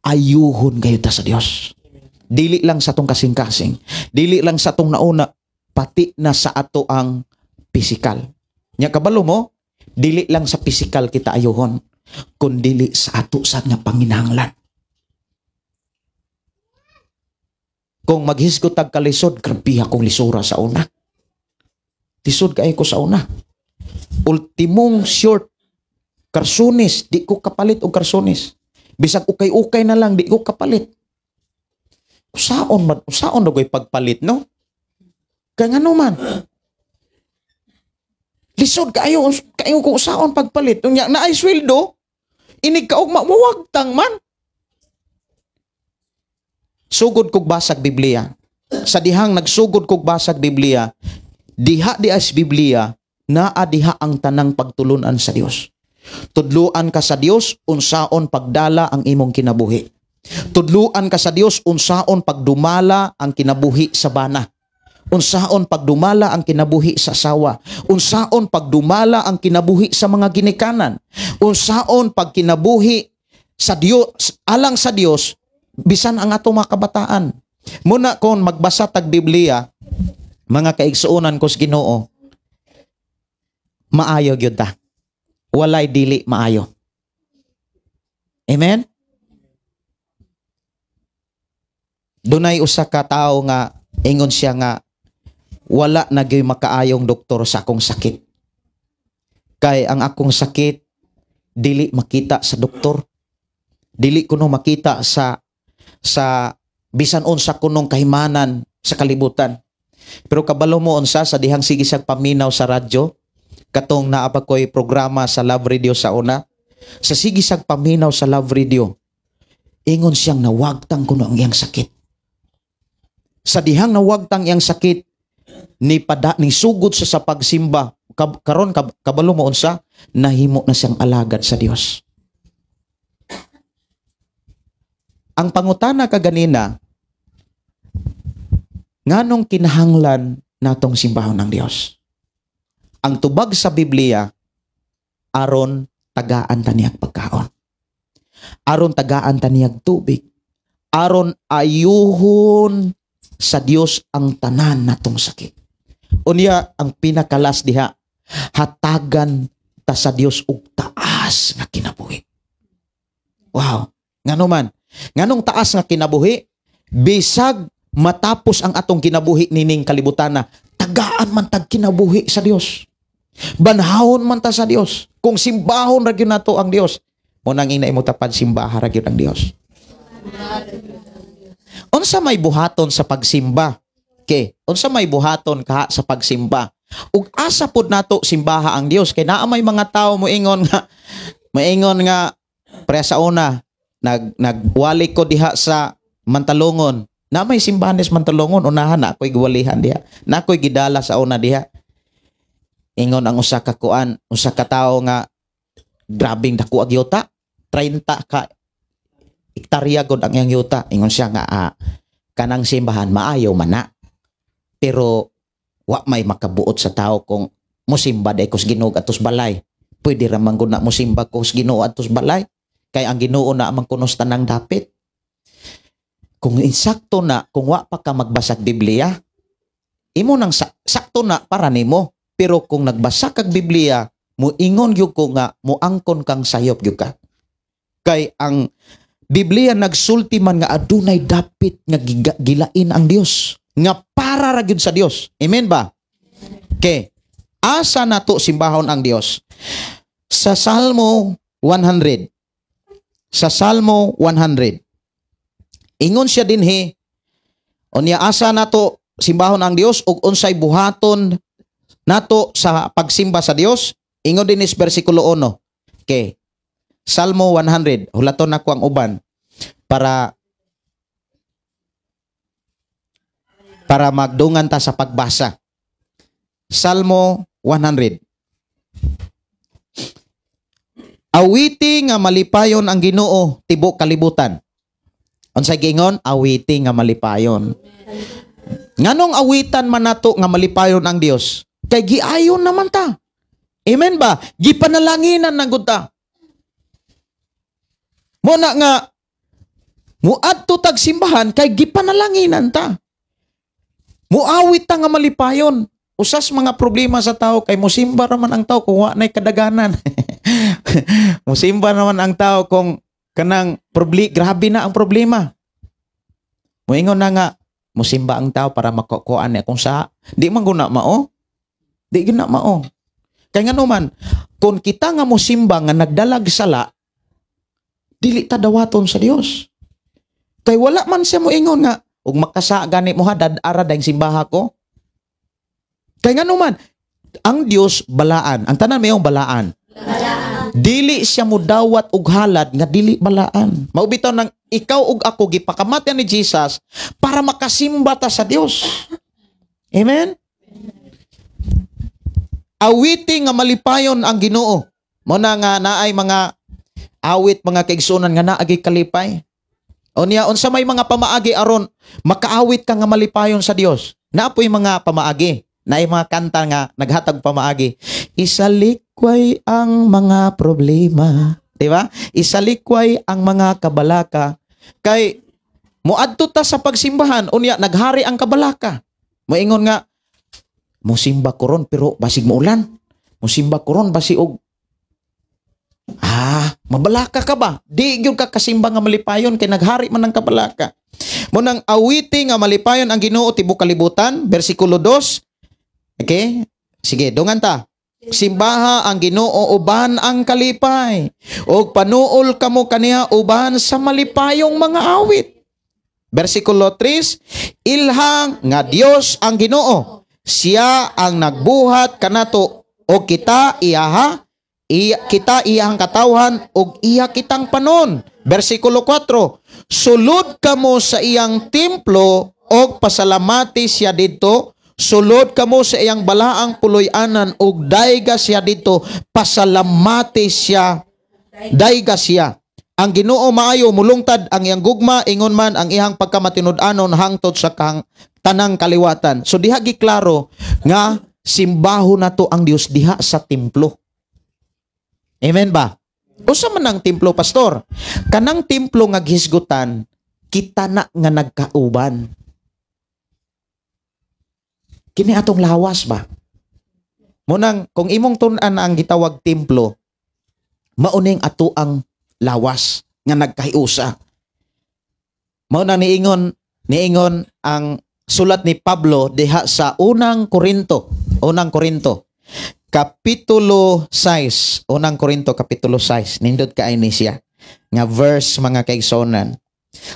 ayuhon gayud ta sa Dios. Dili lang sa tong kasing-kasing, dili lang sa tong nauna, pati na sa ato ang pisikal. Nya kabalo mo, dili lang sa pisikal kita ayuhon, kundi sa ato sad nga panginahanglan. Kung maghisgot tag kalisod, grabe akong lisura sa una. Lisod kay ko sa una. Ultimong short, karsones, di ko kapalit og karsones. Bisag ukay-ukay na lang, di ko kapalit. Usaon na ko'y pagpalit, no? Kaya nga naman. Lisod kayo kung usaon pagpalit. Na ay sweldo, inig ka og mawagtang man. Sugod kog basag Biblia. Sa dihang nagsugod kog basag Biblia, diha di as Biblia, naa diha ang tanang pagtulunan sa Dios. Tudluan ka sa Dios, unsaon pagdala ang imong kinabuhi. Tudluan ka sa Dios, unsaon pagdumala ang kinabuhi sa bana. Unsaon pagdumala ang kinabuhi sa asawa. Unsaon pagdumala ang kinabuhi sa mga ginikanan. Unsaon pagkinabuhi sa Dios, alang sa Dios, bisan ang ato mga kabataan. Muna kon magbasa tag Biblia, mga kaigsuonan ko sa Ginoo, maayo gyud ta. Walay dili maayo. Amen? Dunay usa ka tawo nga ingon siya nga wala na gyud makaayong doktor sa akong sakit. Kay ang akong sakit dili makita sa doktor. Dili kuno makita sa bisan unsa kunong kahimanan sa kalibutan. Pero kabalo mo unsa sa dihang sige siyang paminaw sa radyo, katong naa pa ko'y programa sa Love Radio sa una, sa sige siyang paminaw sa Love Radio, ingon siyang nawagtang kuno ang iyang sakit. Sa dihang nawagtang iyang sakit, ni sugod sa pagsimba. Karon kabalo mo unsa, nahimo na siyang alagad sa Dios. Ang pangutana kaganina, nganong kinahanglan natong simbahon ng Dios? Ang tubag sa Biblia, aron tagaan taniyag pagkaon. Aron tagaan taniyag tubig. Aron ayuhon sa Dios ang tanan natong sakit. Unya ang pinakalas diha, hatagan ta sa Dios og taas nga kinabuhi. Wow, ngano man? Nganong taas nga kinabuhi? Bisag matapos ang atong kinabuhi nining kalibutana, tagaan man tag kinabuhi sa Dios. Banhawon man ta sa Dios. Kung simbahon ra gyud nato ang Dios, mo nang ina imo tapad simbaha ra gyud ang Dios. Unsa may buhaton sa pagsimba? Okay, unsa may buhaton kaha sa pagsimba? Ug asa pud nato simbaha ang Dios kay naa may mga tawo moingon nga pre sa una nagwali ko diha sa Mantalongon. Na may simbahan sa Mantalongon, unahan na ako'y giwalihan diha. Na ako'y gidala sa una diha. Ingon ang usa ka tawo nga grabing dako ag yuta, 30 ka hektarya gud ang iyang yuta. Ingon siya nga kanang simbahan maayo man na. Pero wa may makabuot sa tao kung mosimba day kos Ginoo atos balay. Pwede ra man gud na mosimba kos Ginoo atos balay. Kay ang Ginoo na amang kunos tanang dapit. Kung insakto na, kung wa pa ka magbasag Biblia, imo nang sakto na para nimo. Pero kung nagbasa kag Biblia, muingon gyud ko nga muangkon kang sayop gyud ka. Kay ang Biblia nagsulti man nga adunay dapit nga gilain ang Dios, nga para ra gyud sa Dios. Amen ba? Okay. Asa nato simbahon ang Dios? Sa Salmo 100. Sa Salmo 100. Ingon siya dinhi, unya asa nato simbahon ang Dios ug unsay buhaton nato sa pagsimba sa Dios? Ingon din is bersikulo 1. Okay. Salmo 100. Hulaton nako ang uban para magdungan ta sa pagbasa. Salmo 100. Awiti nga malipayon ang Ginoo tibok kalibutan. Unsay gingon? Awiti nga malipayon. Nganong awitan man nato nga malipayon ang Dios? Kay giayon naman ta. Amen ba? Gipanalanginan na gud ta. Mo na nga muadto tag simbahan kay gipanalanginan ta. Muawit ta nga malipayon. Usas mga problema sa tao kay mosimba raman ang tao kung wa nay kadaganan. Mosimba naman ang tao kung kanang grabe na ang problema. Moingon na nga mosimba ang tao para makukuan niya kung sa di man guna mao. Di gina mao. Kay ngano man kung kita nga mosimba nga nagdalag sala, dili ta dawaton sa Dios. Kay wala man siya moingon nga ug makasa gani mo hadad ara dayng simbaha ko. Kay ngano man ang Dios balaan. Ang tanan mayong balaan. Dili siya mo dawat og halad nga dili balaan. Mao bitaw nang ikaw ug ako gipakamatyan ni Jesus para makasimba ta sa Dios. Amen. Awiti nga malipayon ang Ginoo. Mo na nga naay mga awit mga kaigsunan nga naagi kalipay. Unya unsa may mga pamaagi aron makaawit ka nga malipayon sa Dios. Naapoy mga pamaagi. Naay mga kanta nga naghatag pamaagi. Isalikway ang mga problema. Diba? Isalikway ang mga kabalaka. Kay muadto ta sa pagsimbahan, unya naghari ang kabalaka. Moingon nga, musimba ko ron pero basig maulan. Musimba ko ron basi og mabalaka ka ba? Di gyud ka kasimba nga malipayon kay naghari man ang kabalaka. Munang awiti nga malipayon ang Ginoo tibok kalibutan, bersikulo 2. Okay? Sige, dungan ta. Simbaha ang Ginoo uban ang kalipay. O panuol kamo kaniya uban sa malipayong mga awit. Versikulo 3, ilhang nga Dios ang Ginoo. Siya ang nagbuhat kanato o kita iyahang katawhan o iya kitang panon. Versikulo 4, sulod kamo sa iyang templo o pasalamati siya dito. sulod kamo sa iyang balaang puloy-anan ug dayga siya dito, pasalamati siya, dayga siya. Ang Ginoo maayo mulungtad ang iyang gugma, ingon man ang iyang pagkamatinud-anon hangtod sa tanang kaliwatan. So diha giklaro nga simbaho na to ang Dios diha sa templo. Amen ba? Usa man ang templo, pastor? Kanang templo nga gihisgutan, kita na nga nagkauban. Kini atong lawas ba? Munang kung imong tun-an ang gitawag templo, mauning ato ang lawas nga nagkahiusa. Mao na niingon ang sulat ni Pablo diha sa unang Korinto kapitulo 6, unang Korinto kapitulo 6. Nindot kaay ni siya nga verse mga kaigsonan.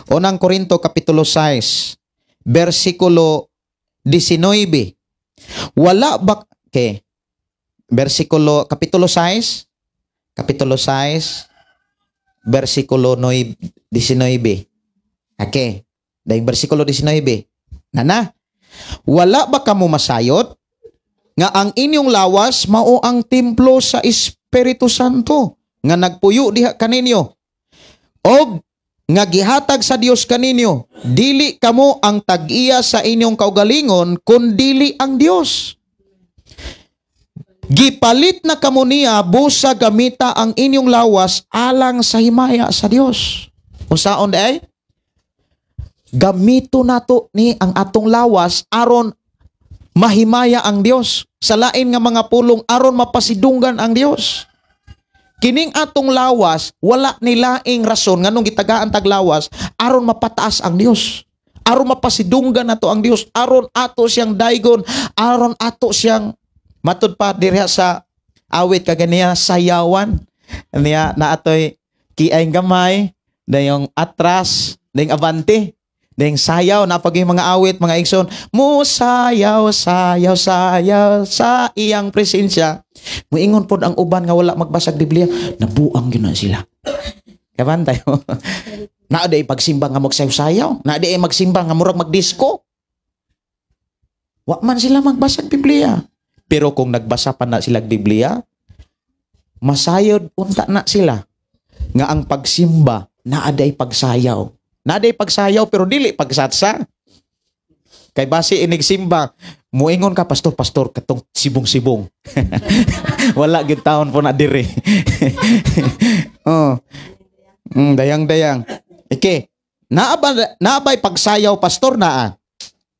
Unang Korinto kapitulo 6 bersikulo 19. Wala ba kapitulo 6 bersikulo 19. Okay. Dahil bersikulo 19. Nana, wala ba kamo masayot nga ang inyong lawas mao ang templo sa Espiritu Santo nga nagpuyo diha kaninyo og nga gihatag sa Dios kaninyo? Dili kamo ang tag-iya sa inyong kaugalingon kundi ang Dios. Gipalit na kamo niya busa gamita ang inyong lawas alang sa himaya sa Dios. Unsaon day? Gamito nato ni ang atong lawas aron mahimaya ang Dios. Sa lain nga mga pulong aron mapasidunggan ang Dios. Kining atong lawas wala ni laing rason nganong gitagaan tag lawas aron mapataas ang Dios. Aron mapasidunggan nato ang Dios, aron ato siyang daygon, aron ato siyang matud pa diriha sa awit kaganiya sayawan. Niya na atoy kiay gamay, dayong atras, dayong abante. Deng sayaw na pag yung mga awit, mga igsoon, musayaw, sayaw, sayaw sa iyang presensya. Muingon pod ang uban nga wala magbasag Biblia, nabuang yun na sila. Kaban tayo? Naaday pagsimba nga magsayaw-sayaw, naaday magsimba nga murag magdisco. Wa man sila magbasag Biblia. Pero kung nagbasa pa na sila Biblia, masayod unta na sila nga ang pagsimba naaday pagsayaw. Naday pagsayaw pero dili pagsatsa. Kay base inigsimba, muingon ka pastor katong sibong-sibong. Wala gyud taon po na diri. Oh. Dayang-dayang. Okay. Naabay pagsayaw pastor naa.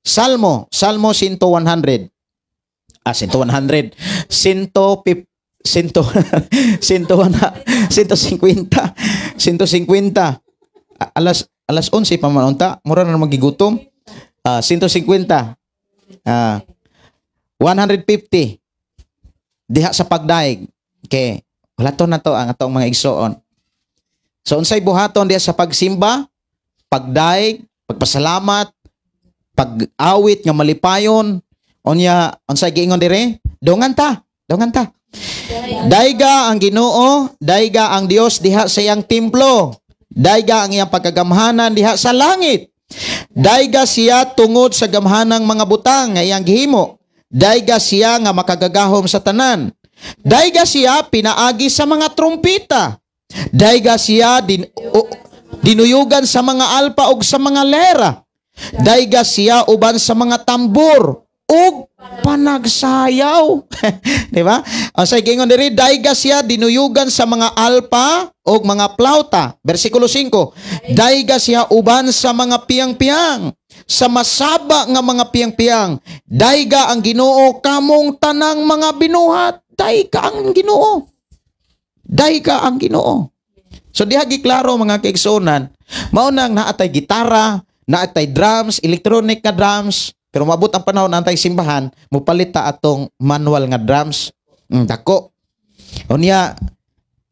Salmo 100. 100. 150. 150. Alas 11 pa man unta, mura na magigutom. 150. 150. Diha sa pagdaig. Okay. Wala to na to ang atong mga igsoon. So unsay buhaton diha sa pagsimba, pagdaig, pagpasalamat, pag-awit nga malipayon, unya unsay giingon dire? Dongan ta. Dayga ang Ginoo, dayga ang Dios diha sa iyang templo. Dayga ang iyang pagkagamhanan diha sa langit. Dayga siya tungod sa gamhanang mga butang nga iyang gihimo. Dayga siya nga makagagahom sa tanan. Dayga siya pinaagi sa mga trumpita. Dayga siya dinuyugan sa mga alpa ug sa mga lera. Dayga siya uban sa mga tambor ug panagsayaw. Di ba? Ang sa gingon diri, dayga siya dinuyugan sa mga alpa o mga plauta. Versikulo 5. Dayga siya uban sa mga piyang-piyang, sa masaba nga mga piyang-piyang. Dayga ang Ginoo kamong tanang mga binuhat. Dayga ang Ginoo. Dayga ang Ginoo. So diha giklaro mga kaigsonan, mao nang naatay gitara, naatay drums, electronic nga drums. Pero mabot ang panahon na antay simbahan, mupalit ta atong manual nga drums. Dako. Unya,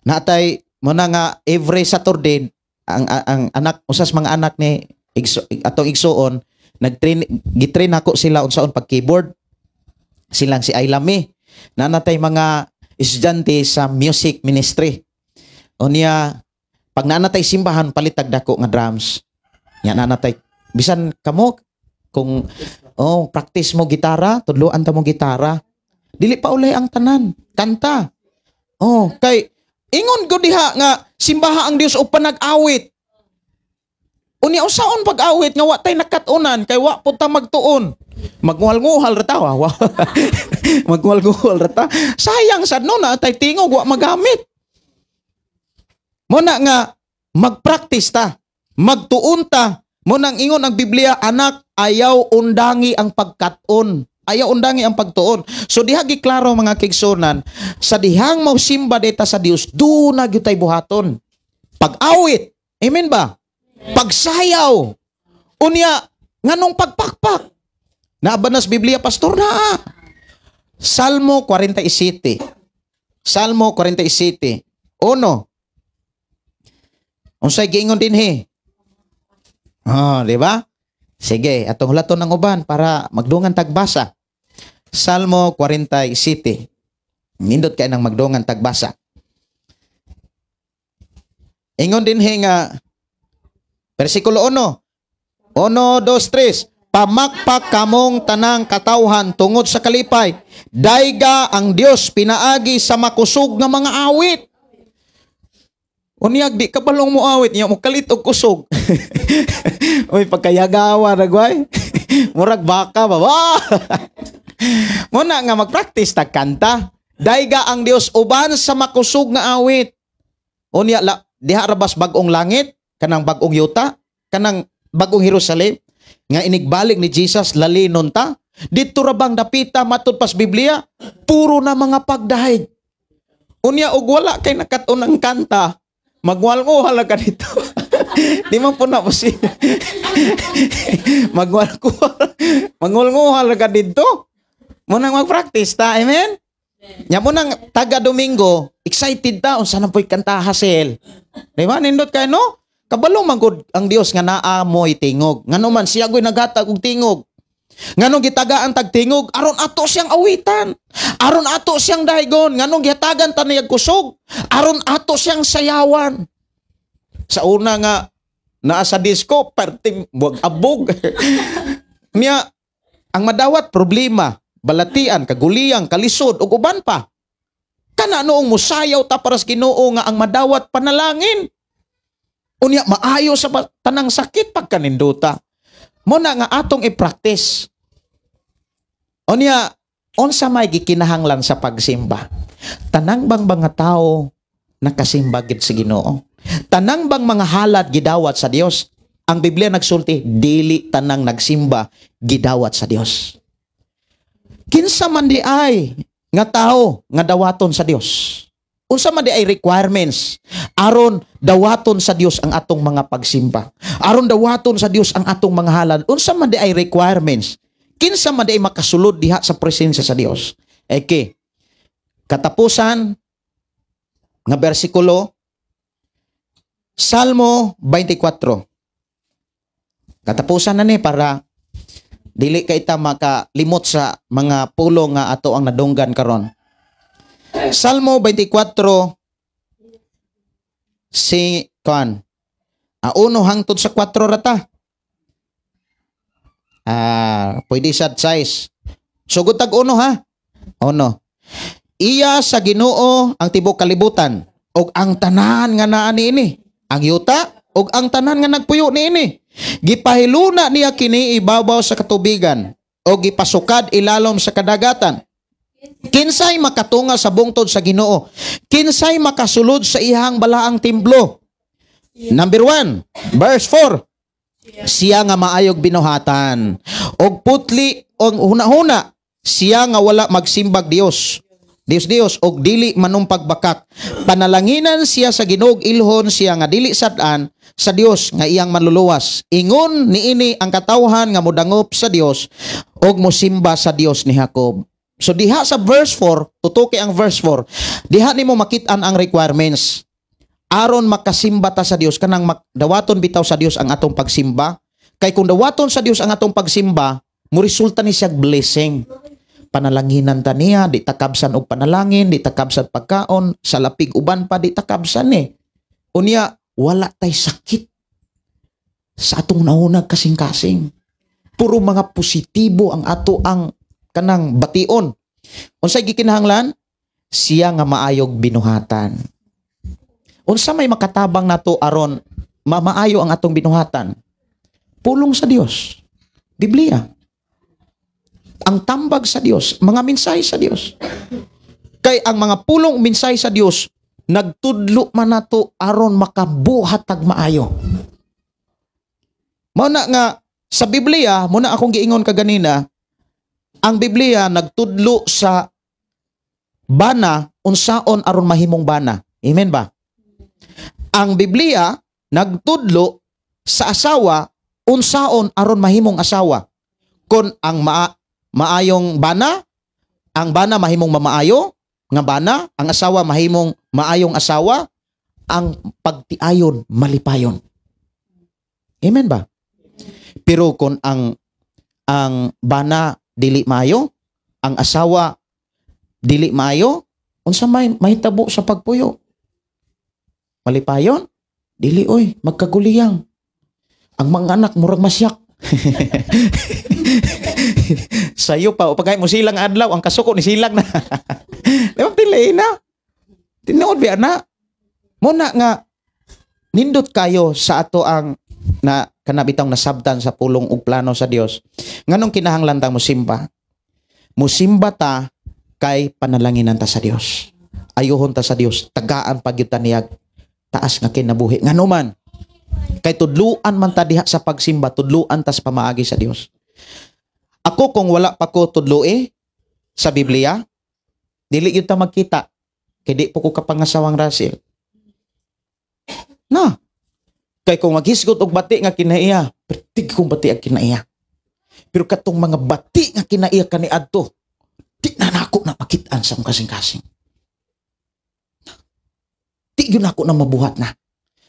natay mo na nga every Saturday, ang anak, usas mga anak ni atong igsuon, gitrain ako sila unsaon pag keyboard. Silang si Ailami. Nanatay mga estudyante sa music ministry. Unya, pag nanatay simbahan, palitag dako nga drums. Yan nanatay. Bisan kamo, kung Oh, practice mo gitara, tudloan ta mo gitara. Dili pa ulay ang tanan, kanta. Oh, kay ingon ko diha nga simbaha ang Dios og panag-awit. Unya usaon pag-awit nga wa tay nakatunan kay wa pud ta magtuon. Magmuhal-muhal ra ta wa. Magmuhal-muhal ra ta. Sayang sad no na tay tingog wa magamit. Mo na nga magpractice ta, magtuon ta. Mo nang ingon ang Biblia, anak, ayaw undangi ang pagkaton. Ayaw undangi ang pagtuon. So diha giklaro mga kigsunan, sa dihang mausimba deta sa Dios, do na gyud tay buhaton. Pag-awit. Amen ba? Pagsayaw. Unya, nganong pagpakpak. Naabanas Biblia, pastor na. Salmo 47. Salmo 47. Uno. Unsay giingon dinhi? Di ba? Sige, atong hulaton ng uban para magdungan tagbasa. Salmo 47. Nindot kay nang magdungan tagbasa. Ingon dinhi nga versikulo 1. 1, 2, 3. Pamakpak kamong tanang katawhan tungod sa kalipay. Dayga ang Dios pinaagi sa makusog nga mga awit. Unyag di kabalong mo awit niya mo kalit og kusog. Oy pagkayagawa ragway. Murag baka ba. Muna nga magpractice ta kanta. Dayga ang Dios uban sa makusog nga awit. Unya diha rabas bag-ong langit, kanang bag-ong yuta, kanang bag-ong Jerusalem nga inigbalik ni Jesus lalinon ta. Dito ra bang dapita matud pas Biblia, puro na mga pagdahig. Unya og wala kay nakatunang kanta. Magwal-nguhal ka dito. Di man po na po si magwal-nguhal ka dito. Munang mag-practice ta, amen? Nya munang taga Domingo, excited ta unsa na po'y kanta hasel. Di ba? Nindot kay no? Kabalo man gud ang Dios nga naamoy tingog. Ngano man siya goy naghatag og tingog. Nganong gitagaan tag tingog aron ato siyang awitan. Aron ato siyang daygon. Nganong gihatagan ta niyag kusog. Aron ato siyang sayawan. Sa una nga naa sa disco perting buwag abog. Niya ang madawat problema, balatian, kaguliyang, kalisod ug uban pa. Kana noong musayaw ta para sa Ginoo nga ang madawat panalangin. Unya maayo sa tanang sakit pagkaninduta. Mo na nga atong i-practice. Unya, unsa may gikinahanglan sa pagsimba? Tanang bang mga tao nakasimba gid sa Ginoo? Tanang bang mga halad gidawat sa Dios? Ang Biblia nagsulti, dili tanang nagsimba gidawat sa Dios. Kinsa man di ay nga tao nga dawaton sa Dios? Unsa man di ay requirements aron dawaton sa Dios ang atong mga pagsimba. Aron dawaton sa Dios ang atong mga halad. Unsa man di ay requirements. Kinsa man di ay makasulod diha sa presensya sa Dios. Eke. Katapusan nga bersikulo Salmo 24. Katapusan na ni para dili kay ta makalimot sa mga pulo nga ato ang nadunggan karon. Salmo 24 si kan. Uno hangtod sa 4 rata. Pwede sad size. Sugod tag uno ha. Uno. Iya sa Ginoo ang tibok kalibutan ug ang tanan nga naa niini. Ang yuta ug ang tanan nga nagpuyo niini. Gipahiluna niya kini ibabaw sa katubigan o gipasukad ilalom sa kadagatan. Kinsay makatunga sa bungtod sa Ginoo? Kinsay makasulod sa ihang balaang templo? Number 1, verse 4. Siya nga maayog binuhatan. Og putli og hunahuna. Siya nga wala magsimbag Dios. Dios og dili manumpagbakak. Panalanginan siya sa Ginoo ilhon siya nga dili sad-an sa Dios nga iyang manluluwas. Ingon niini ang katawhan nga modangop sa Dios og mosimba sa Dios ni Jacob. So diha sa verse 4, tutuki ang verse 4. Diha nimo makit-an ang requirements. Aron makasimba ta sa Dios kanang dawaton bitaw sa Dios ang atong pagsimba. Kay kung dawaton sa Dios ang atong pagsimba, mo resulta ni siya blessing. Panalanginan ta niya, di takabsan og panalangin, di takabsan pagkaon, sa lapig uban pa di takabsan eh. Unya wala tay sakit sa atong nahunag kasing-kasing. Puro mga positibo ang ato ang kanang bation. Unsay gikinahanglan? Siya nga maayog binuhatan. Unsa may makatabang nato aron maayo ang atong binuhatan? Pulong sa Dios. Biblia. Ang tambag sa Dios, mga mensahe sa Dios. Kay ang mga pulong mensahe sa Dios nagtudlo man nato aron makabuhat tag maayo. Mao na nga sa Biblia, muna akong giingon kaganina, ang Biblia nagtudlo sa bana unsaon aron mahimong bana. Amen ba? Ang Biblia nagtudlo sa asawa unsaon aron mahimong asawa. Kun ang maayong bana, ang bana mahimong mamaayo nga bana, ang asawa mahimong maayong asawa, ang pagtiayon malipayon. Amen ba? Pero kung ang bana dili maayo, ang asawa dili maayo, unsa may mahitabo sa pagpuyo? Malipayon? Dili oy, magkaguliyang. Ang mga anak murag masyak. Sayo pa, o pagay mo silang adlaw, ang kasuko ni silang na. Diba tilay na? Tinood biya na. Muna nga, nindot kayo sa ato ang na kanabitang nasabtan sa pulong ug plano sa Dios. Nganong kinahanglan ta musimba? Musimba ta kay panalanginan ta sa Dios. Ayuhon ta sa Dios, tagaan pagyud ta niyag taas nga kinabuhi. Nganuman kay tudluan man ta diha sa pagsimba, tudluan ta sa pamaagi sa Dios. Ako kung wala pa ko tudloi sa Biblia, dili gyud ta magkita kay di po ko kapangasawang Russell. Na kay kung maghisgot og bati nga kinaiya, pertig kong bati ang kinaiya. Pero katong mga bati nga kinaiya kaniadto, di na nako na makitaan sa kasing-kasing. Di yun ako na mabuhat na.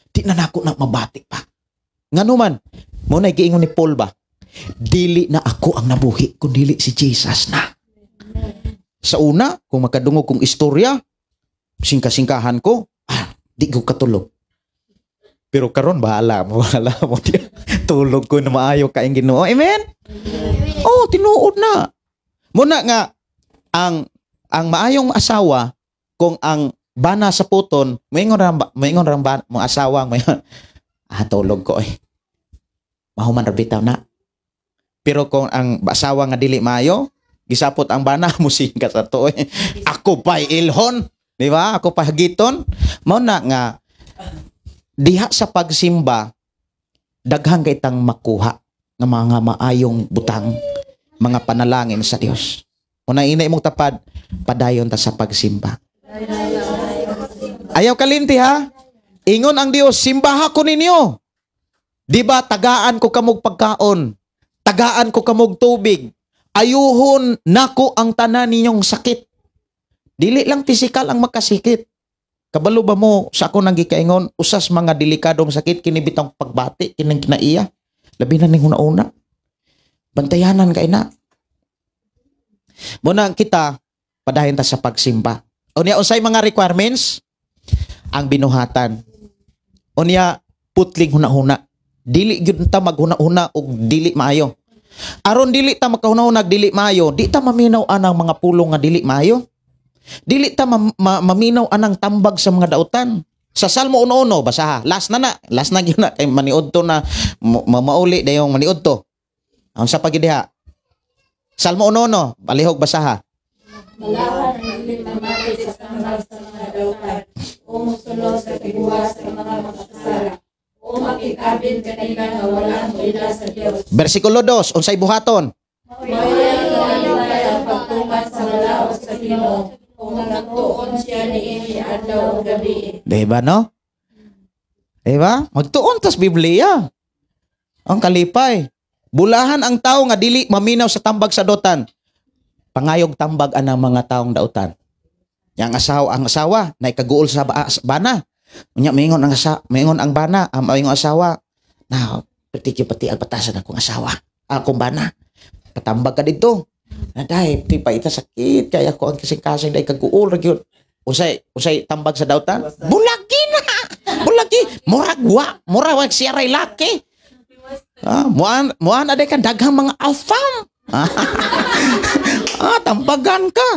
Di na nako na mabati pa. Nganuman, muna giingon ni Paul ba, dili na ako ang nabuhi, kundi si Jesus na. Sa una, kung makadungog kong istorya, singka-singkahan ko, di ko katulog. Pero karon bahala mo tulog ko na maayo kaing Ginoo. Amen. Oh, tinuod na. Muna nga ang maayong asawa kung ang bana sa puton, moingon ra mo asawa mo tulog ko mahuman ra bitaw na. Pero kung ang asawa nga dili maayo, gisapot ang bana mo singkat sa to. Ako pa ilhon, di ba? Ako pa hagiton. Mao na nga diha sa pagsimba, daghang kay tang makuha ng mga maayong butang, mga panalangin sa Dios. Una ina imong tapad, padayon ta sa pagsimba. Ayaw kalimti ha? Ingon ang Dios, simbaha ko ninyo. Di ba tagaan ko kamog pagkaon, tagaan ko kamog tubig, ayuhon nako ang tanan ninyong sakit. Dili lang pisikal ang makasikit. Kabalo ba mo sa ako nang gikaingon, usas mga delikadong sakit kinibitang pagbati kining kinaiya. Labi na ning una-una. Bantayanan kay na. Muna kita padayon ta sa pagsimba. Unya unsay mga requirements? Ang binuhatan. Unya putling huna-huna. Dili gyud ta maghuna-huna og dili maayo. Aron dili ta makahuna-huna og dili maayo, di ta maminaw anang mga pulong nga dili maayo. Dili ta maminaw anang tambag sa mga dautan. Sa Salmo 1:1 basaha. Last na gyud na kay maniud to na mauli dayong maniud to. Unsa pa gid diha? Salmo 1:1 palihog basaha. Malahan ang nagmamati sa tambag sa mga dautan, o musulod sa tiguwas sa mga makasala, o makikabin kanila nga wala mo ila sa Dios. Versikulo 2, unsay buhaton? Mawala ang pagtuman sa malaw sa Ginoo, kung nagtuon siya niini adlaw ug gabi. Diba no? Diba? Magtuon tas Biblia. Ang kalipay. Bulahan ang tao nga dili maminaw sa tambag sa dautan. Pangayog tambag anang mga taong dautan. Yang ang asawa na ikaguol sa bana. Unya maingon ang bana, maingon asawa. Na pati ang patasan akong asawa. Akong bana. Patambag ka dito. Naday, tipa ita sakit kaya ko ang kasing-kasing dai kaguol ra gyud. Usay tambag sa dautan? Bulagi na. Bulagi, murag wa siya ray laki. Muan aday ka daghang mga afam. Tambagan ka.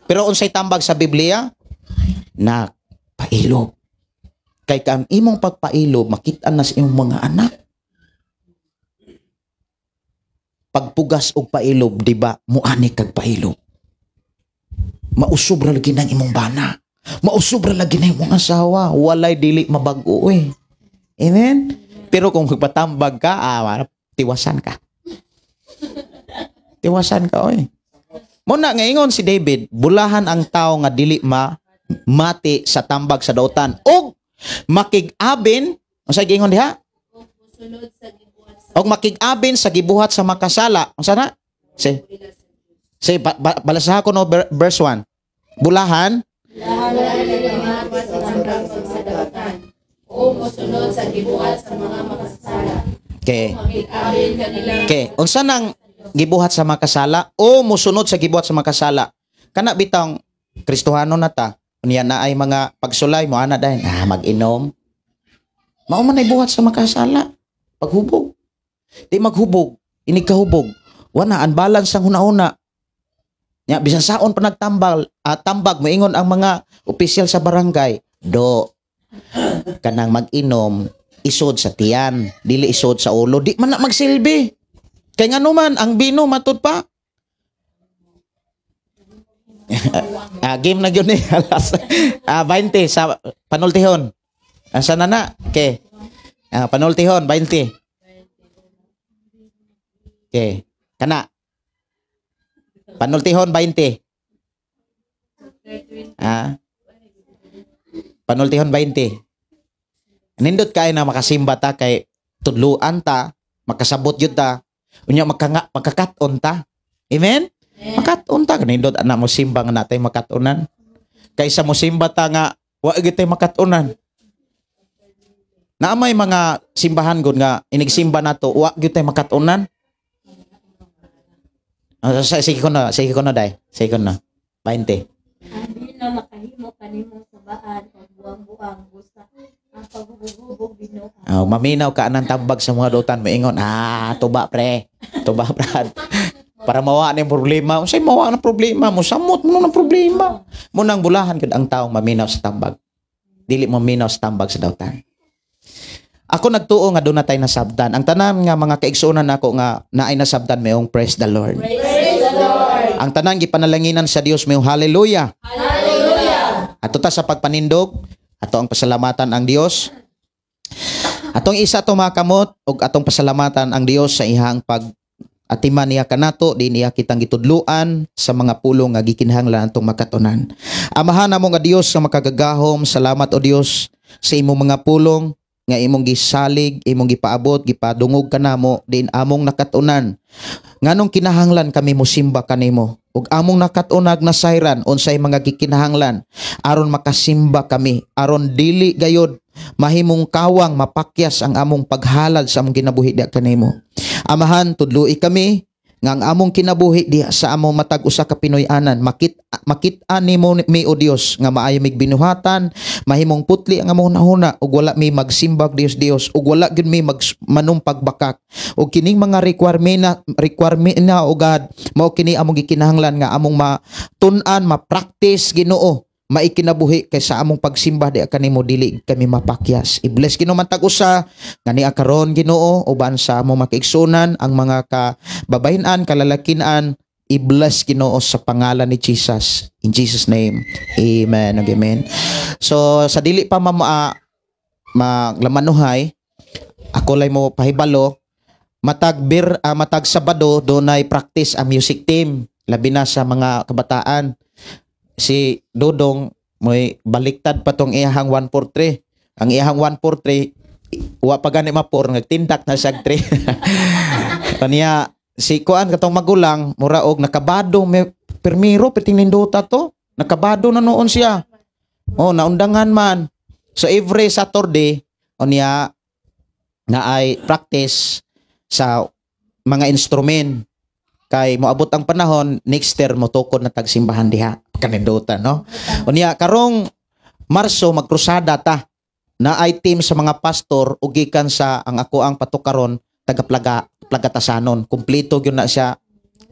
Pero unsay tambag sa Biblia? Na pailob. Kay kan imong pagpailob, makita na sa imong mga anak. Pagpugas og pailob, di ba? Muani kag pailob. Mausog ra lagi ng imong bana. Mausog ra lagi ng imong asawa. Walay dili mabag-o eh. Amen? Pero kung magpatambag ka, tiwasan ka. Tiwasan ka, oy. Muna ngayon si David, bulahan ang tao nga dili mati sa tambag sa dautan. Og makig-abin, unsa gingon diha? Og makig-abin sa gibuhat sa makasala. Unsa na? Balasahan ko no verse 1. Bulahan o mosunod sa gibuhat sa mga makasala. Okay. Makig-abin kanila. Okay. Unsa nang gibuhat sa makasala o mosunod sa gibuhat sa makasala? Kana bitang Kristohano na ta. Unya na ay mga pagsulay mo ana dahin. Mag-inom. Mao man ay buhat sa makasala. Paghubog. Di maghubog, ini kahubog. Wana unbalance ang huna-huna. Nya bisan saon pa tambag moingon ang mga opisyal sa barangay, kanang mag-inom isod sa tiyan, dili isod sa ulo, di man na magsilbi. Kay ngano man ang bino matud pa. Game na gyud ni alas 20 sa panultihon. Asa na? Okay. Panultihon 20. Okay. Kana. Panultihon 20. Panultihon 20. Nindot kay na makasimba ta kay tudluan ta, makasabot yun ta, unya makakaton ta. Amen? Makaton ta. Nindot anak mo simba nga natay makatunan. Kaysa mo simba ta nga, wa gitay makatunan. Naamay mga simbahan gud nga inigsimba nato, wa gitay makatunan. Sige ko na, day. Sige ko na. 20. Hindi na makahimo kanimo sa baan o buang-buang busa ang paghubog-hubog binuha. Maminaw ka anang tambag sa mga dautan, maingon, tuba pre. Tuba brad. Para mawa na yung problema. Unsay mawa na problema mo? Samot mo ng problema. Munang bulahan gud ang taong maminaw sa tambag. Dili mo maminaw sa tambag sa dautan. Ako nagtuo nga doon na tayo nasabdan. Ang tanan nga mga kaigsunan nako nga naay nasabdan mayong praise the Lord. Praise the Lord. Ang tanan gipanalaginan sa Dios mayong hallelujah. Hallelujah. Ato ta sa pagpanindog, ato ang pasalamatan ang Dios. Atong isa to mga kamot ug atong pasalamatan ang Dios sa ihang atiman niya kanato di niya kitang gitudluan sa mga pulong nga gikinahanglan atong makatunan. Amahan namo nga Dios nga makagagahom, salamat o Dios sa imong mga pulong nga imong gisalig, imong gipaabot, gipadungog kanamo din among nakatunan. Nganong kinahanglan kami mosimba kanimo ug among nakatunag na sayran unsay mga gikinahanglan aron makasimba kami, aron dili gayod mahimong kawang mapakyas ang among paghalad sa among kinabuhi diha kanimo. Amahan tudloi kami nga ang among kinabuhi diha sa among matag usa ka Pinoy-anan makit-an nimo mi o Dios nga maayo mig binuhatan, mahimong putli ang among nahuna ug wala mi magsimbag Dios ug wala gyud mi manumpagbakak ug kining mga requirement na o God mao kini among gikinahanglan nga among matun-an, ma-practice Ginoo maikinabuhi kaysa among pagsimba di kanimo dili kami mapakyas. I-bless Ginoo man tag-usa ngani karon Ginoo uban sa among makiigsunan ang mga kababayen-an, kalalakinan. I-bless Ginoo sa pangalan ni Jesus. In Jesus name. Amen. Amen. So sa dili pa maglamanuhay, ako lay mo pahibalo matag Sabado dunay practice ang music team labi na sa mga kabataan. Si Dodong may baliktad pa tong iyahang 143. Ang iyahang 143 wa pa gani mapor nagtindak na sag 3. Kaniya si kuan katong magulang mura og nakabado may permiro piting nindota to. Nakabado na noon siya. Naundangan man. So every Saturday unya na ay practice sa mga instrument. Kay moabot ang panahon next year mo tukod na tagsimbahan diha kanindota no. Unya karong Marso magkrusada ta na ay team sa mga pastor ug gikan sa ang ako ang patukaron taga-plagatasanon. Kumpleto gyud na siya.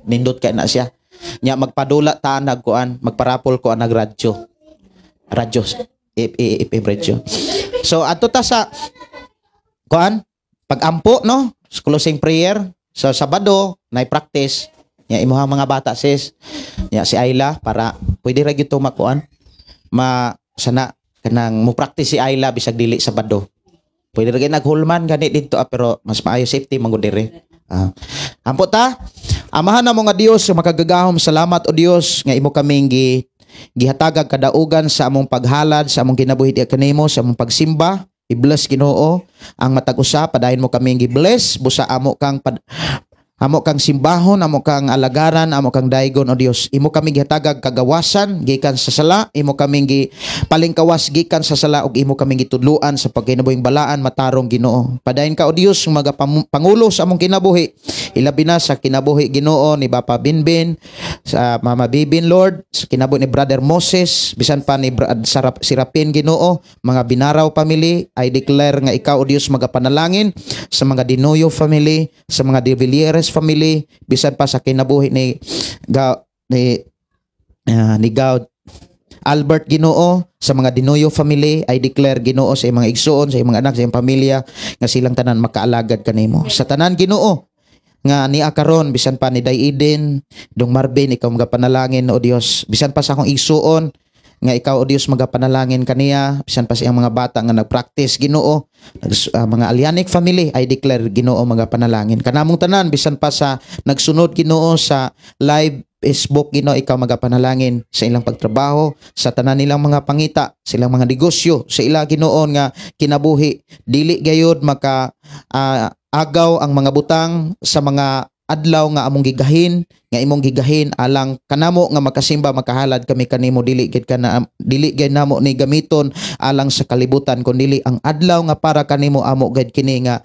Nindot kay na siya. Nya magpadula ta nagkuan, magparapol ko ang nagradyo. Radyo. FM radyo. So adto ta sa kuan, pag-ampo no, closing prayer. So Sabado na practice. Nya imuhang mga bata sis. Nya si Ayla para pwede ra gyud to makuan. Sana kanang mo practice si Ayla bisag dili Sabado. Pwede ra gyud naghulman gani dito pero mas maayo safety mangud dire. Ampo ta. Amahan na mo nga Dios sa makagagahom, salamat o Dios nga imo kaming gihatagag kadaugan sa among paghalad, sa among kinabuhi di kanimo, sa among pagsimba. I-bless Ginoo ang matag usa, padayon mo kaming gi-bless busa amo kang simbahon, amo kang alagaran, amo kang daygon o Dios. Imo kami gihatagag kagawasan gikan sa sala, imo kami palingkawas gikan sa sala ug imo kami gitudluan sa pagkinabuhing balaan matarong Ginoo. Padayon ka o Dios mga pangulo sa among kinabuhi. Ilabi na sa kinabuhi Ginoo ni Papa Binbin, sa Mama Bibin Lord, sa kinabuhi ni Brother Moses, bisan pa ni Sirapin Ginoo, mga Binaraw family, I declare nga ikaw o Dios magapanalangin sa mga Dinoyo family, sa mga De Villieres family, bisan pa sa kinabuhi ni Gaud Albert Ginoo, sa mga Dinoyo family, I declare Ginoo sa mga igsoon, sa mga anak, sa iyang pamilya nga silang tanan makaalagad kanimo. Sa tanan Ginoo nga ni akaron, bisan pa ni Day Eden, Dong Marvin, ikaw magapanalangin o Dios, bisan pa sa akong igsuon nga ikaw o Dios magapanalangin kaniya, bisan pa sa iyang mga bata nga nagpractice Ginoo, mga Alianic family, I declare Ginoo magapanalangin kanamong tanan, bisan pa sa nagsunod Ginoo sa live Facebook Ginoo, ikaw magapanalangin sa ilang pagtrabaho, sa tanan nilang mga pangita, silang mga negosyo, sa ila Ginoo nga kinabuhi, dili gayud maka agaw ang mga butang sa mga adlaw nga among gigahin, nga imong gigahin alang kanamo nga makasimba makahalad kami kanimo, dili gid namo ni gamiton alang sa kalibutan kundi ang adlaw nga para kanimo amo gid kini nga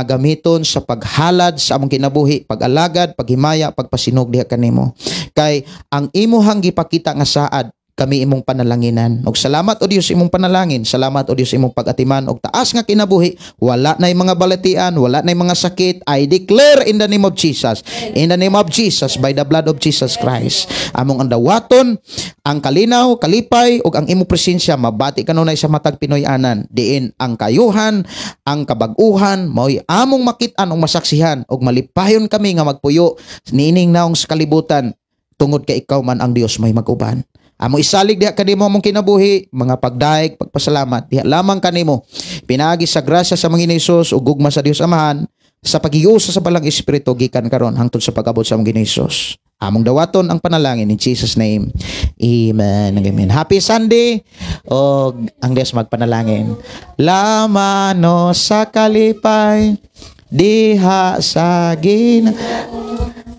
gamiton sa paghalad sa among kinabuhi, pag-alagad, paghimaya, pagpasinog diha kanimo. Kay ang imuhang gipakita nga saad kami imong panalanginan. Og salamat o Dios imong panalangin. Salamat o Dios imong pag-atiman og taas nga kinabuhi. Wala nay mga balatian, wala nay mga sakit. I declare in the name of Jesus. In the name of Jesus, by the blood of Jesus Christ. Among andawaton, ang kalinaw, kalipay ug ang imong presensya mabati kanunay sa matag Pinoy-anan. Diin ang kayuhan, ang kabag-uhan, mao'y among makit-an ug masaksihan ug malipayon kami nga magpuyo niining naong sa kalibutan tungod kay ikaw man ang Dios may mag-uban. Amo isalig diha kanimo among kinabuhi, mga pagdaig, pagpasalamat diha lamang kanimo. Pinaagi sa grasya sa Panginoon Hesus ug gugma sa Dios Amahan sa paghiusa sa balang espiritu gikan karon hangtod sa pag-abot sa Panginoon Hesus. Among dawaton ang panalangin in Jesus name. Amen. Amen. Happy Sunday. Og ang Dios magpanalangin. Lamano sa kalipay diha sa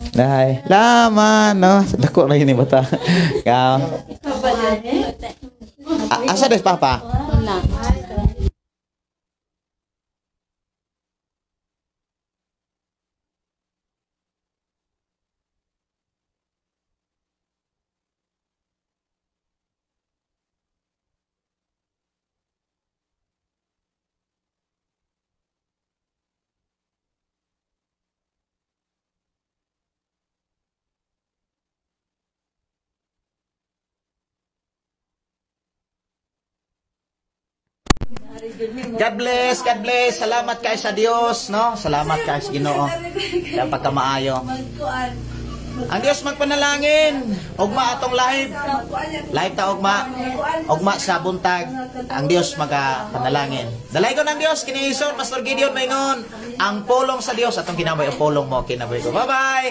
Dahay. Laman, no? Dako na yun bata. Asa des papa? God bless, God bless. Salamat kayo sa Dios, no? Salamat kayo sa Ginoo. Sa pagkamaayo. Ang Dios magpanalangin. Ugma atong live. Live ta ugma. Ugma sa buntag. Ang Dios magapanalangin. Dalay ko ng Dios kini Ison, Pastor Gideon maingon. Ang pulong sa Dios atong kinabuhi, ang pulong mo kinabuhi ko. Bye-bye.